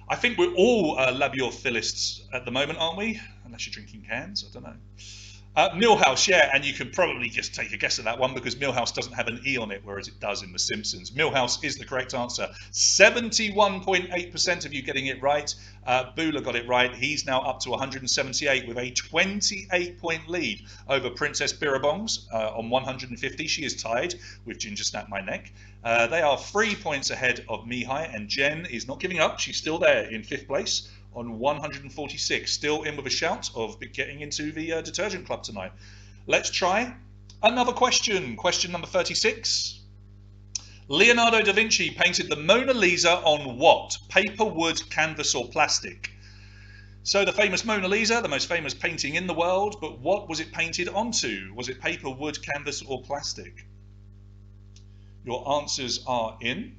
I think we're all labiophilists at the moment, aren't we? Unless you're drinking cans, I don't know. Milhouse, yeah, and you can probably just take a guess at that one because Milhouse doesn't have an E on it, whereas it does in The Simpsons. Milhouse is the correct answer. 71.8% of you getting it right. Bula got it right. He's now up to 178 with a 28-point lead over Princess Birabongs on 150. She is tied with Ginger Snap My Neck. They are 3 points ahead of Mihai, and Jen is not giving up. She's still there in 5th place on 146, still in with a shout of getting into the detergent club tonight. Let's try another question. Question number 36. Leonardo da Vinci painted the Mona Lisa on what? Paper, wood, canvas or plastic? So the famous Mona Lisa, the most famous painting in the world, but what was it painted onto? Was it paper, wood, canvas or plastic? Your answers are in.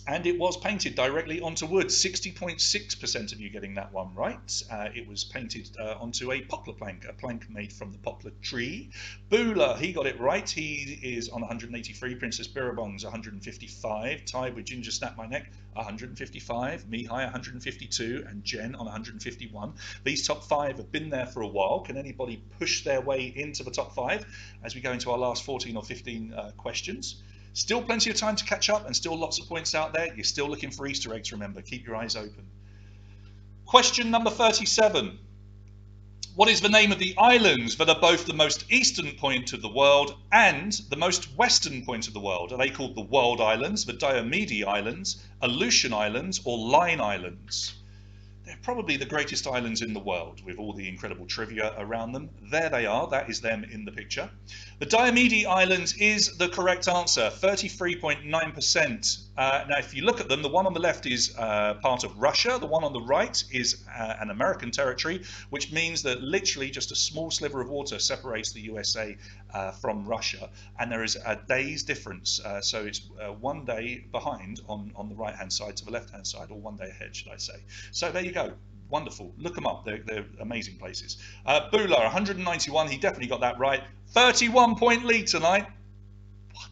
And it was painted directly onto wood. 60.6% of you getting that one right. It was painted onto a poplar plank, a plank made from the poplar tree. Bula, he got it right. He is on 183. Princess Birabong's 155. Tied with Ginger Snap My Neck, 155. Mihai, 152. And Jen on 151. These top five have been there for a while. Can anybody push their way into the top five as we go into our last 14 or 15 questions? Still plenty of time to catch up and still lots of points out there. You're still looking for Easter eggs, remember. Keep your eyes open. Question number 37. What is the name of the islands that are both the most eastern point of the world and the most western point of the world? Are they called the World Islands, the Diomede Islands, Aleutian Islands, or Line Islands? They're probably the greatest islands in the world with all the incredible trivia around them. There they are. That is them in the picture. The Diomede Islands is the correct answer, 33.9%. Now, if you look at them, the one on the left is part of Russia. The one on the right is an American territory, which means that literally just a small sliver of water separates the USA from Russia. And there is a day's difference. So it's 1 day behind on the right-hand side to the left-hand side, or 1 day ahead, should I say. So there you go. Wonderful. Look them up. They're amazing places. Bula, 191. He definitely got that right. 31-point lead tonight. What?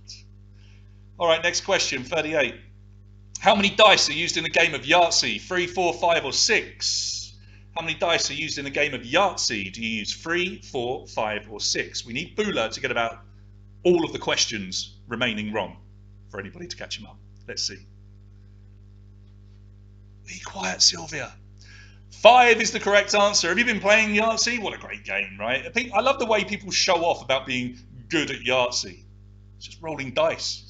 All right, next question, 38. How many dice are used in a game of Yahtzee? 3, 4, 5, or 6? How many dice are used in a game of Yahtzee? Do you use 3, 4, 5, or 6? We need Bula to get about all of the questions remaining wrong for anybody to catch him up. Let's see. Be quiet, Sylvia. 5 is the correct answer. Have you been playing Yahtzee? What a great game, right? I love the way people show off about being good at Yahtzee. It's just rolling dice.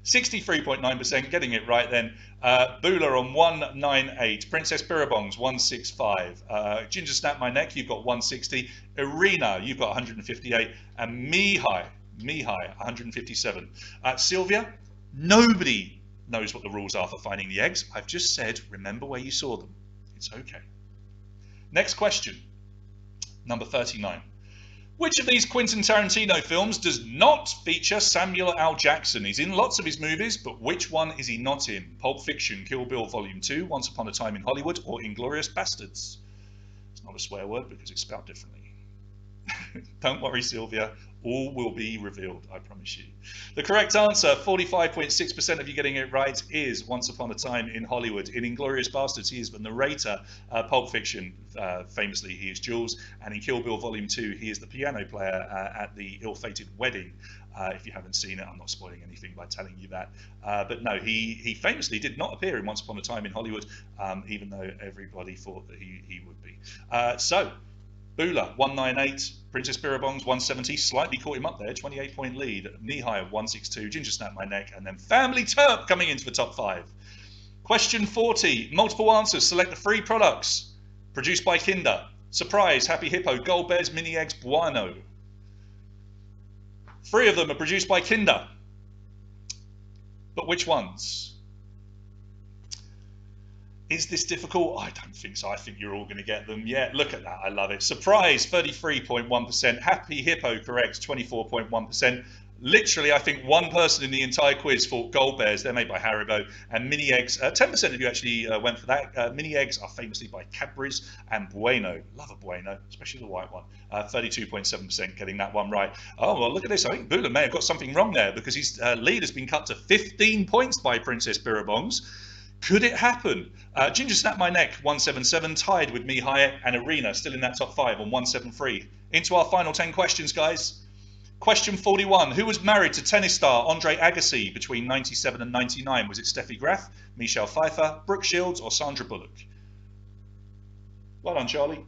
63.9% getting it right then. Bula on 198. Princess Birabong's 165. Ginger Snap My Neck, you've got 160. Irina, you've got 158. And Mihai, 157. Sylvia, nobody knows what the rules are for finding the eggs. I've just said, remember where you saw them. It's okay. Next question, number 39. Which of these Quinton Tarantino films does not feature Samuel L. Jackson? He's in lots of his movies, but which one is he not in? Pulp Fiction, Kill Bill Volume 2, Once Upon a Time in Hollywood, or Inglourious Basterds? It's not a swear word because it's spelled differently. Don't worry, Sylvia. All will be revealed, I promise you. The correct answer, 45.6% of you getting it right, is Once Upon a Time in Hollywood. In Inglourious Basterds, he is the narrator. Pulp Fiction, famously, he is Jules. And in Kill Bill Volume 2, he is the piano player at the ill-fated wedding. If you haven't seen it, I'm not spoiling anything by telling you that. But no, he famously did not appear in Once Upon a Time in Hollywood, even though everybody thought that he would be. So, Bula, 198. Princess Birabong's 170. Slightly caught him up there. 28-point lead. Mihai, 162. Ginger Snap My Neck. And then Family Turp coming into the top 5. Question 40. Multiple answers. Select the 3 products. Produced by Kinder. Surprise, Happy Hippo, Gold Bears, Mini Eggs, Bueno. 3 of them are produced by Kinder. But which ones? Is this difficult? I don't think so. I think you're all going to get them. Yeah, look at that. I love it. Surprise, 33.1%. Happy Hippo, correct, 24.1%. Literally, I think one person in the entire quiz thought Gold Bears. They're made by Haribo. And Mini Eggs, 10% of you actually went for that. Mini Eggs are famously by Cadbury's and Bueno. Love a Bueno, especially the white one. 32.7% getting that one right. Oh, well, look at this. I think Bula may have got something wrong there because his lead has been cut to 15 points by Princess Birabongs. Could it happen? Ginger Snap My Neck, 177, tied with Mihai, and Irina still in that top 5 on 173. Into our final 10 questions, guys. Question 41. Who was married to tennis star Andre Agassi between 97 and 99? Was it Steffi Graf, Michelle Pfeiffer, Brooke Shields, or Sandra Bullock? Well done, Charlie.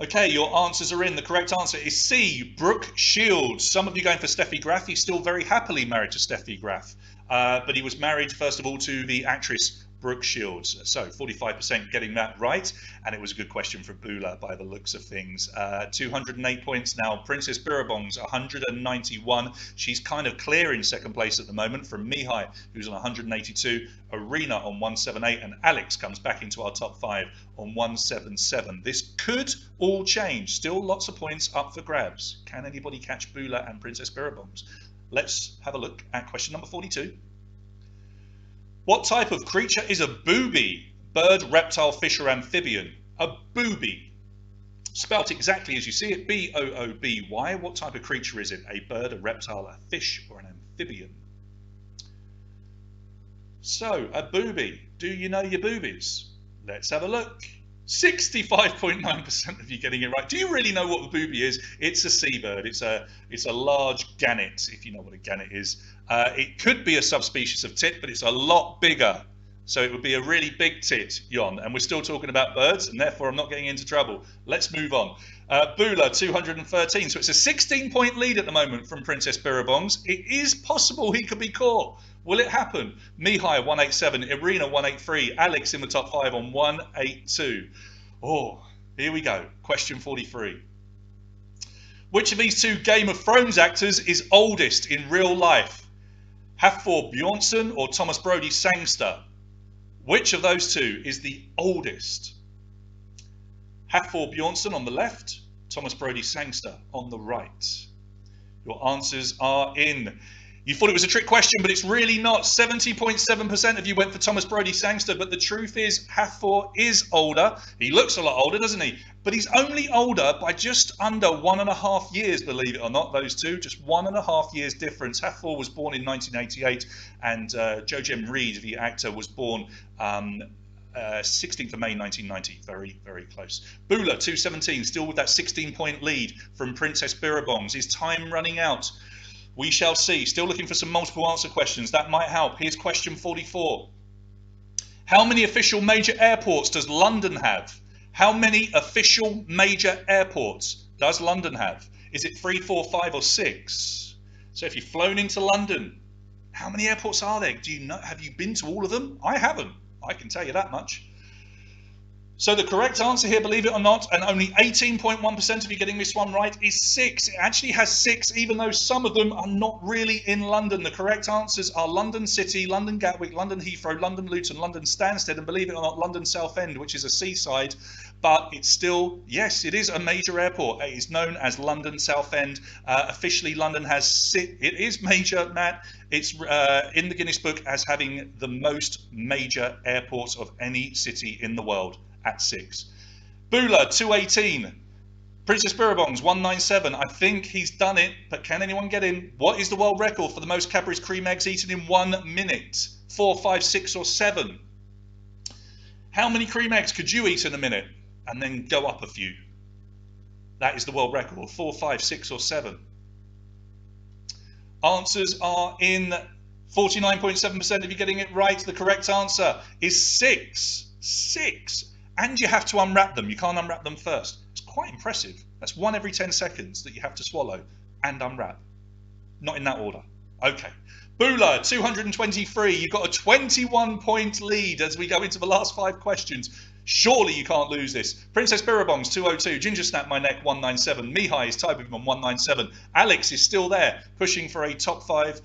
Okay, your answers are in. The correct answer is C, Brooke Shields. Some of you going for Steffi Graf. He's still very happily married to Steffi Graf. But he was married, first of all, to the actress Brooke Shields. So 45% getting that right, and it was a good question for Bula by the looks of things. 208 points now. Princess Birabong's 191. She's kind of clear in second place at the moment from Mihai, who's on 182, Arena on 178, and Alex comes back into our top 5 on 177. This could all change. Still lots of points up for grabs. Can anybody catch Bula and Princess Birabong's? Let's have a look at question number 42. What type of creature is a booby? Bird, reptile, fish, or amphibian? A booby. Spelt exactly as you see it, B-O-O-B-Y. What type of creature is it? A bird, a reptile, a fish, or an amphibian? So, a booby. Do you know your boobies? Let's have a look. 65.9% of you getting it right. Do you really know what a booby is? It's a seabird. It's a large gannet, if you know what a gannet is. It could be a subspecies of tit, but it's a lot bigger. So it would be a really big tit, Jon. And we're still talking about birds, and therefore I'm not getting into trouble. Let's move on. Bula, 213. So it's a 16-point lead at the moment from Princess Birabong's. It is possible he could be caught. Will it happen? Mihai, 187. Irina, 183. Alex in the top 5 on 182. Oh, here we go. Question 43. Which of these two Game of Thrones actors is oldest in real life? Hafthor Bjornsson or Thomas Brody Sangster? Which of those two is the oldest? Hafthor Bjornsson on the left, Thomas Brody Sangster on the right. Your answers are in. You thought it was a trick question, but it's really not. 70.7% of you went for Thomas Brody Sangster, but the truth is Hafthor is older. He looks a lot older, doesn't he? But he's only older by just under 1.5 years, believe it or not, those two. Just 1.5 years difference. Hafthor was born in 1988, and Jojem Reed, the actor, was born 16th of May 1990. Very, very close. Bula, 217, still with that 16-point lead from Princess Birabong's. Is time running out? We shall see. Still looking for some multiple answer questions. That might help. Here's question 44. How many official major airports does London have? How many official major airports does London have? Is it 3, 4, 5, or 6? So if you've flown into London, how many airports are there? Do you know? Have you been to all of them? I haven't. I can tell you that much. So the correct answer here, believe it or not, and only 18.1% of you getting this one right, is 6. It actually has 6, even though some of them are not really in London. The correct answers are London City, London Gatwick, London Heathrow, London Luton, London Stansted, and believe it or not, London Southend, which is a seaside. But it's still, yes, it is a major airport. It is known as London Southend. Officially, London has, it is major, Matt. It's in the Guinness Book as having the most major airports of any city in the world. At 6. Bula, 218. Princess Birabong's 197. I think he's done it, but can anyone get in? What is the world record for the most Cadbury's cream eggs eaten in 1 minute? 4, 5, 6, or 7? How many cream eggs could you eat in a minute? And then go up a few. That is the world record. 4, 5, 6, or 7. Answers are in. 49.7% of you getting it right. The correct answer is 6. 6. And you have to unwrap them. You can't unwrap them first. It's quite impressive. That's 1 every 10 seconds that you have to swallow and unwrap. Not in that order. Okay. Bula, 223. You've got a 21-point lead as we go into the last 5 questions. Surely you can't lose this. Princess Birabong's 202. Ginger Snap My Neck 197. Mihai is tied with him on 197. Alex is still there, pushing for a top 5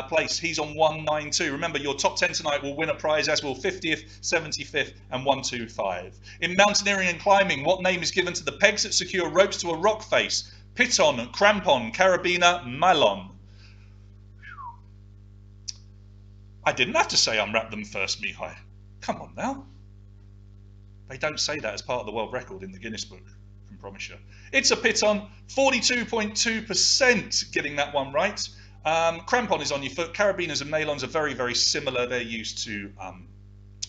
place. He's on 192. Remember, your top 10 tonight will win a prize, as will 50th, 75th, and 125. In mountaineering and climbing, what name is given to the pegs that secure ropes to a rock face? Piton, crampon, carabiner, malon. I didn't have to say unwrap them first, Mihai. Come on now. They don't say that as part of the world record in the Guinness Book, I can promise you. It's a piton, 42.2% getting that one right. Crampon is on your foot. Carabiners and malons are very, very similar. They're used to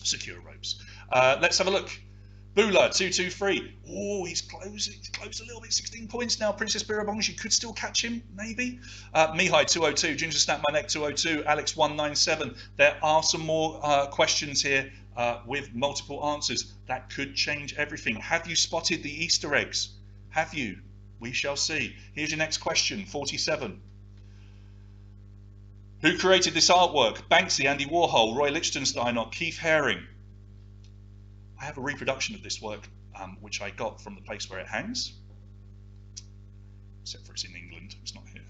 secure ropes. Let's have a look. Bula, 223. Oh, he's close a little bit. 16 points now. Princess Birabong's, you could still catch him, maybe. Mihai, 202. Ginger Snap My Neck, 202. Alex, 197. There are some more questions here with multiple answers. That could change everything. Have you spotted the Easter eggs? Have you? We shall see. Here's your next question, 47. Who created this artwork? Banksy, Andy Warhol, Roy Lichtenstein, or Keith Haring? I have a reproduction of this work, which I got from the place where it hangs, except for it's in England, it's not here.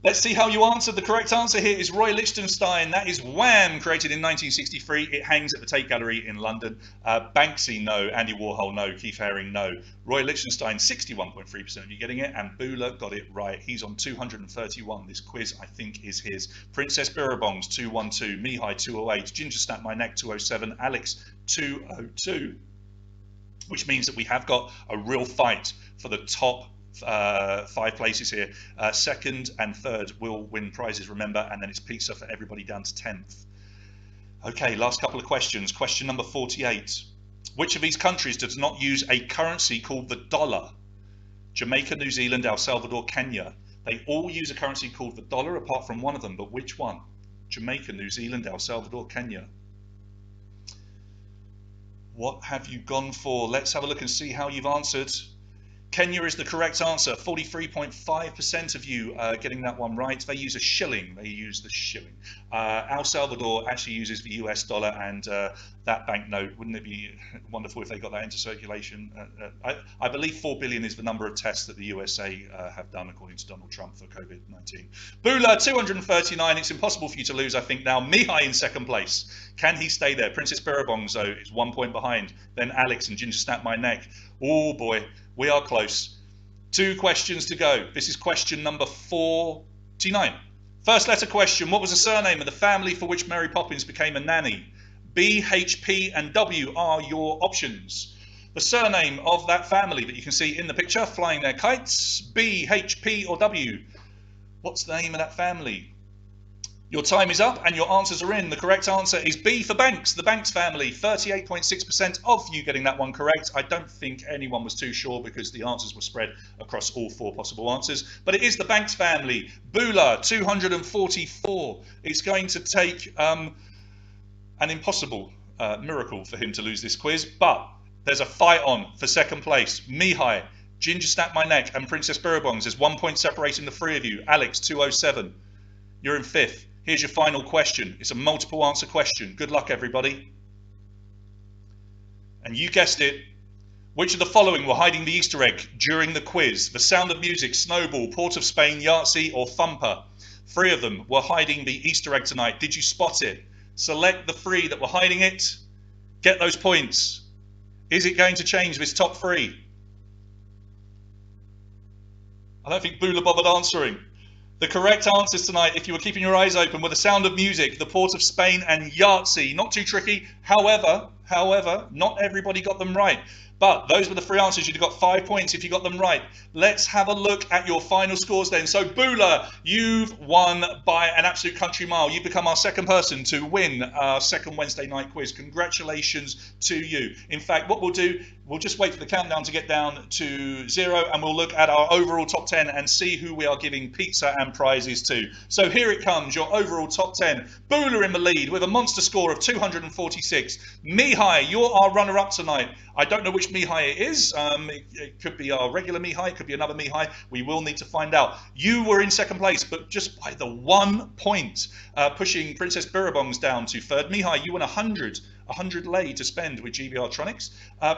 Let's see how you answered. The correct answer here is Roy Lichtenstein. That is Wham, created in 1963. It hangs at the Tate Gallery in London. Banksy, no. Andy Warhol, no. Keith Haring, no. Roy Lichtenstein, 61.3% of you getting it. And Bula got it right. He's on 231. This quiz, I think, is his. Princess Birabongs, 212. Mihai, 208. Ginger Snap My Neck, 207. Alex, 202. Which means that we have got a real fight for the top 5 places here. Second and third will win prizes, remember, and then it's pizza for everybody down to 10th. Okay, last couple of questions. Question number 48. Which of these countries does not use a currency called the dollar? Jamaica, New Zealand, El Salvador, Kenya. They all use a currency called the dollar apart from one of them, but which one? Jamaica, New Zealand, El Salvador, Kenya. What have you gone for? Let's have a look and see how you've answered. Kenya is the correct answer. 43.5% of you getting that one right. They use a shilling. They use the shilling. El Salvador actually uses the US dollar, and that banknote, wouldn't it be wonderful if they got that into circulation? I believe 4 billion is the number of tests that the USA have done, according to Donald Trump, for COVID-19. Bula, 239. It's impossible for you to lose, I think, now. Mihai in second place. Can he stay there? Princess Birabongs, though, is 1 point behind. Then Alex and Ginger Snap My Neck. Oh, boy. We are close. 2 questions to go. This is question number 49. First letter question. What was the surname of the family for which Mary Poppins became a nanny? B, H, P, and W are your options. The surname of that family that you can see in the picture flying their kites. B, H, P, or W. What's the name of that family? Your time is up and your answers are in. The correct answer is B for Banks, the Banks family. 38.6% of you getting that one correct. I don't think anyone was too sure because the answers were spread across all 4 possible answers. But it is the Banks family. Bula, 244. It's going to take an impossible miracle for him to lose this quiz. But there's a fight on for second place. Mihai, Ginger Snap My Neck, and Princess Birabongs. There's 1 point separating the 3 of you. Alex, 207. You're in 5th. Here's your final question. It's a multiple answer question. Good luck, everybody. And you guessed it. Which of the following were hiding the Easter egg during the quiz? The Sound of Music, Snowball, Port of Spain, Yahtzee, or Thumper? 3 of them were hiding the Easter egg tonight. Did you spot it? Select the 3 that were hiding it. Get those points. Is it going to change this top 3? I don't think Bula bothered answering. The correct answers tonight, if you were keeping your eyes open, were The Sound of Music, The Port of Spain, and Yahtzee. Not too tricky. However, not everybody got them right. But those were the 3 answers. You'd have got 5 points if you got them right. Let's have a look at your final scores then. So Bula, you've won by an absolute country mile. You've become our second person to win our second Wednesday night quiz. Congratulations to you. In fact, what we'll do, we'll just wait for the countdown to get down to 0 and we'll look at our overall top 10 and see who we are giving pizza and prizes to. So here it comes, your overall top 10. Bula in the lead with a monster score of 246. Mihai, you're our runner-up tonight. I don't know which Mihai it is. It could be our regular Mihai, it could be another Mihai. We will need to find out. You were in second place, but just by the 1 point, pushing Princess Birabongs down to third. Mihai, you won 100 lei to spend with GBR Tronics.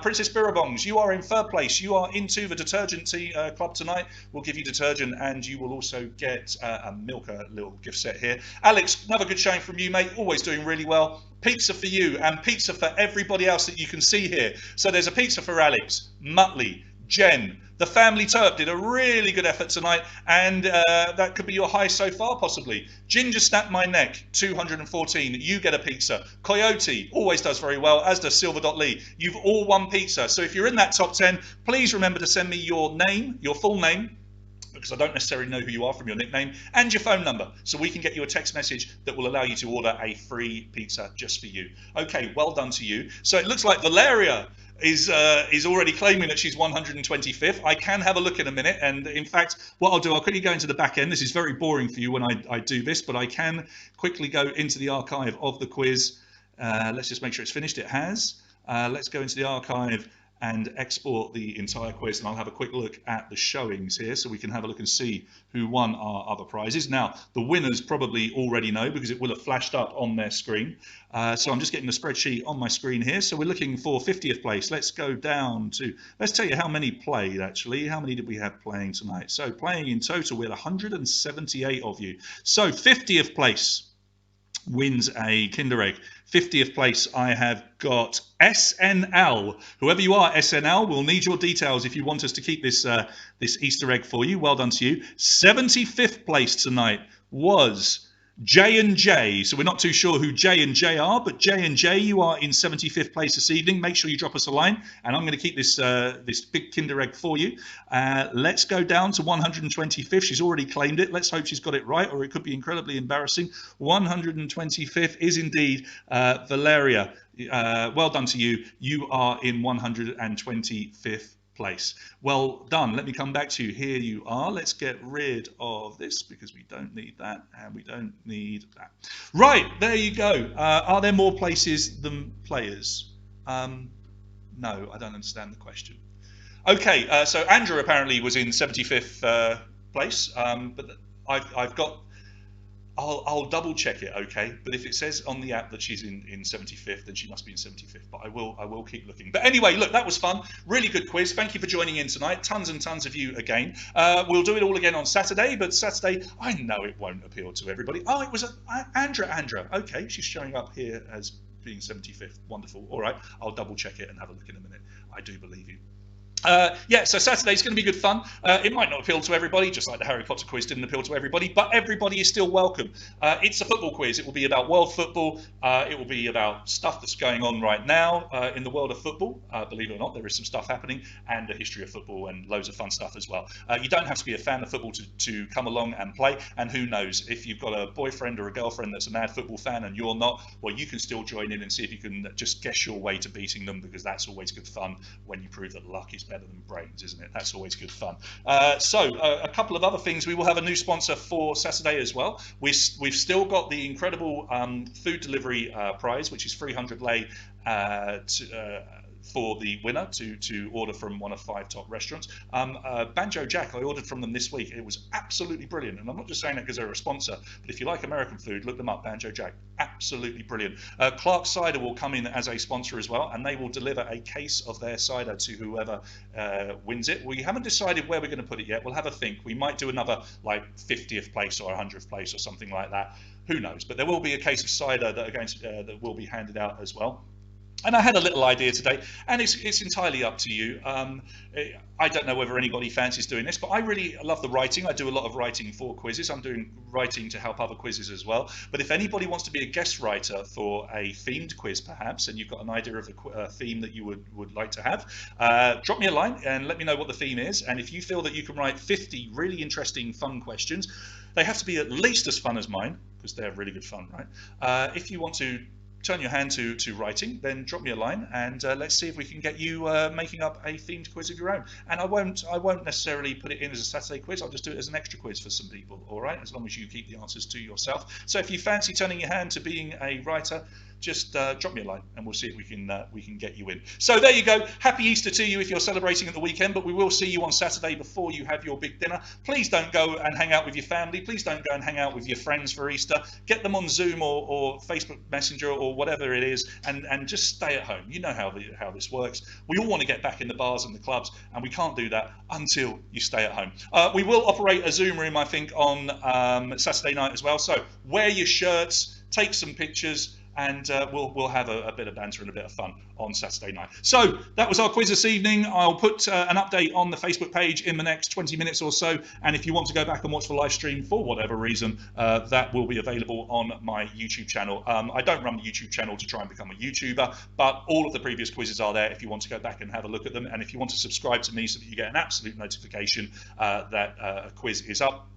Princess Birabongs, you are in third place. You are into the detergent club tonight. We'll give you detergent and you will also get a Milka little gift set here. Alex, another good showing from you, mate. Always doing really well. Pizza for you and pizza for everybody else that you can see here. So there's a pizza for Alex, Muttley, Jen. The Family Turp did a really good effort tonight, and that could be your high so far, possibly. Ginger Snap My Neck, 214. You get a pizza. Coyote always does very well, as does Silver Dot Lee. You've all won pizza. So if you're in that top 10, please remember to send me your name, your full name, because I don't necessarily know who you are from your nickname, and your phone number, so we can get you a text message that will allow you to order a free pizza just for you. Okay, well done to you. So it looks like Valeria is already claiming that she's 125th. I can have a look in a minute, and in fact, what I'll do, I'll quickly go into the back end. This is very boring for you when I do this, but I can quickly go into the archive of the quiz. Let's just make sure it's finished. It has. Let's go into the archive and export the entire quiz, and I'll have a quick look at the showings here so we can have a look and see who won our other prizes. Now, the winners probably already know because it will have flashed up on their screen. So I'm just getting the spreadsheet on my screen here. So we're looking for 50th place. Let's go down to, let's tell you how many played actually. How many did we have playing tonight? So playing in total, we had 178 of you. So 50th place wins a Kinder Egg. 50th place, I have got SNL. Whoever you are, SNL, we'll need your details if you want us to keep this this Easter egg for you. Well done to you. 75th place tonight was J&J. So we're not too sure who J&J are, but J&J, you are in 75th place this evening. Make sure you drop us a line, and I'm going to keep this this big Kinder Egg for you. Let's go down to 125th. She's already claimed it. Let's hope she's got it right, or it could be incredibly embarrassing. 125th is indeed Valeria. Well done to you. You are in 125th place. Well done. Let me come back to you. Here you are. Let's get rid of this because we don't need that and we don't need that. Right, there you go. Are there more places than players? No, I don't understand the question. Okay, so Andrew apparently was in 75th place, but I've got. I'll double check it, okay? But if it says on the app that she's in 75th, then she must be in 75th. But I will keep looking. But anyway, look, that was fun. Really good quiz. Thank you for joining in tonight. Tons and tons of you again. We'll do it all again on Saturday. But Saturday, I know it won't appeal to everybody. Oh, it was Andra. Okay, she's showing up here as being 75th. Wonderful. All right, I'll double check it and have a look in a minute. I do believe you. Yeah, so Saturday's going to be good fun. It might not appeal to everybody, just like the Harry Potter quiz didn't appeal to everybody, but everybody is still welcome. It's a football quiz. It will be about world football. It will be about stuff that's going on right now in the world of football. Believe it or not, there is some stuff happening, and a history of football and loads of fun stuff as well. You don't have to be a fan of football to come along and play, and who knows, if you've got a boyfriend or a girlfriend that's a mad football fan and you're not, well, you can still join in and see if you can just guess your way to beating them, because that's always good fun when you prove that luck is better than brains, isn't it? That's always good fun. A couple of other things. We will have a new sponsor for Saturday as well. We've still got the incredible food delivery prize, which is 300 lei for the winner to order from one of 5 top restaurants. Banjo Jack, I ordered from them this week. It was absolutely brilliant, and I'm not just saying that because they're a sponsor, but if you like American food, look them up. Banjo Jack, absolutely brilliant. Clark Cider will come in as a sponsor as well, and they will deliver a case of their cider to whoever wins it. We haven't decided where we're going to put it yet. We'll have a think. We might do another like 50th place or 100th place or something like that. Who knows? But there will be a case of cider that are going to that will be handed out as well. And I had a little idea today, and it's entirely up to you. I don't know whether anybody fancies doing this, but I really love the writing. I do a lot of writing for quizzes. I'm doing writing to help other quizzes as well. But if anybody wants to be a guest writer for a themed quiz, perhaps, and you've got an idea of a theme that you would like to have, drop me a line and let me know what the theme is. And if you feel that you can write 50 really interesting, fun questions, they have to be at least as fun as mine, because they're really good fun, right? If you want to turn your hand to writing, then drop me a line, and let's see if we can get you making up a themed quiz of your own. And I won't necessarily put it in as a Saturday quiz. I'll just do it as an extra quiz for some people, all right, as long as you keep the answers to yourself. So if you fancy turning your hand to being a writer, just drop me a line and we'll see if we can get you in. So there you go. Happy Easter to you if you're celebrating at the weekend, but we will see you on Saturday before you have your big dinner. Please don't go and hang out with your family. Please don't go and hang out with your friends for Easter. Get them on Zoom or Facebook Messenger or whatever it is, and just stay at home. You know how this works. We all want to get back in the bars and the clubs, and we can't do that until you stay at home. We will operate a Zoom room, I think, on Saturday night as well. So wear your shirts, take some pictures, and we'll have a bit of banter and a bit of fun on Saturday night. So that was our quiz this evening. I'll put an update on the Facebook page in the next 20 minutes or so, and if you want to go back and watch the live stream for whatever reason, that will be available on my YouTube channel. I don't run the YouTube channel to try and become a YouTuber, but all of the previous quizzes are there if you want to go back and have a look at them, and if you want to subscribe to me so that you get an absolute notification that a quiz is up,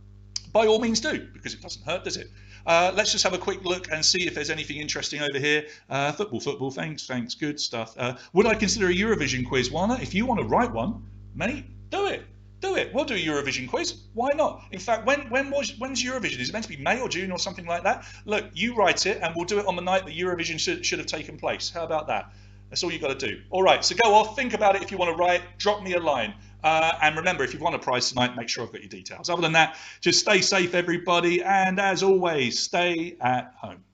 by all means do, because it doesn't hurt, does it? Let's just have a quick look and see if there's anything interesting over here. Football, thanks, good stuff. Would I consider a Eurovision quiz? Why not? If you want to write one, mate, do it. We'll do a Eurovision quiz. Why not? In fact, when's Eurovision? Is it meant to be May or June or something like that? Look, you write it and we'll do it on the night that Eurovision should have taken place. How about that? That's all you've got to do. All right, so go off, think about it. If you want to write, drop me a line. And remember, if you've won a prize tonight, make sure I've got your details. Other than that, just stay safe, everybody. And as always, stay at home.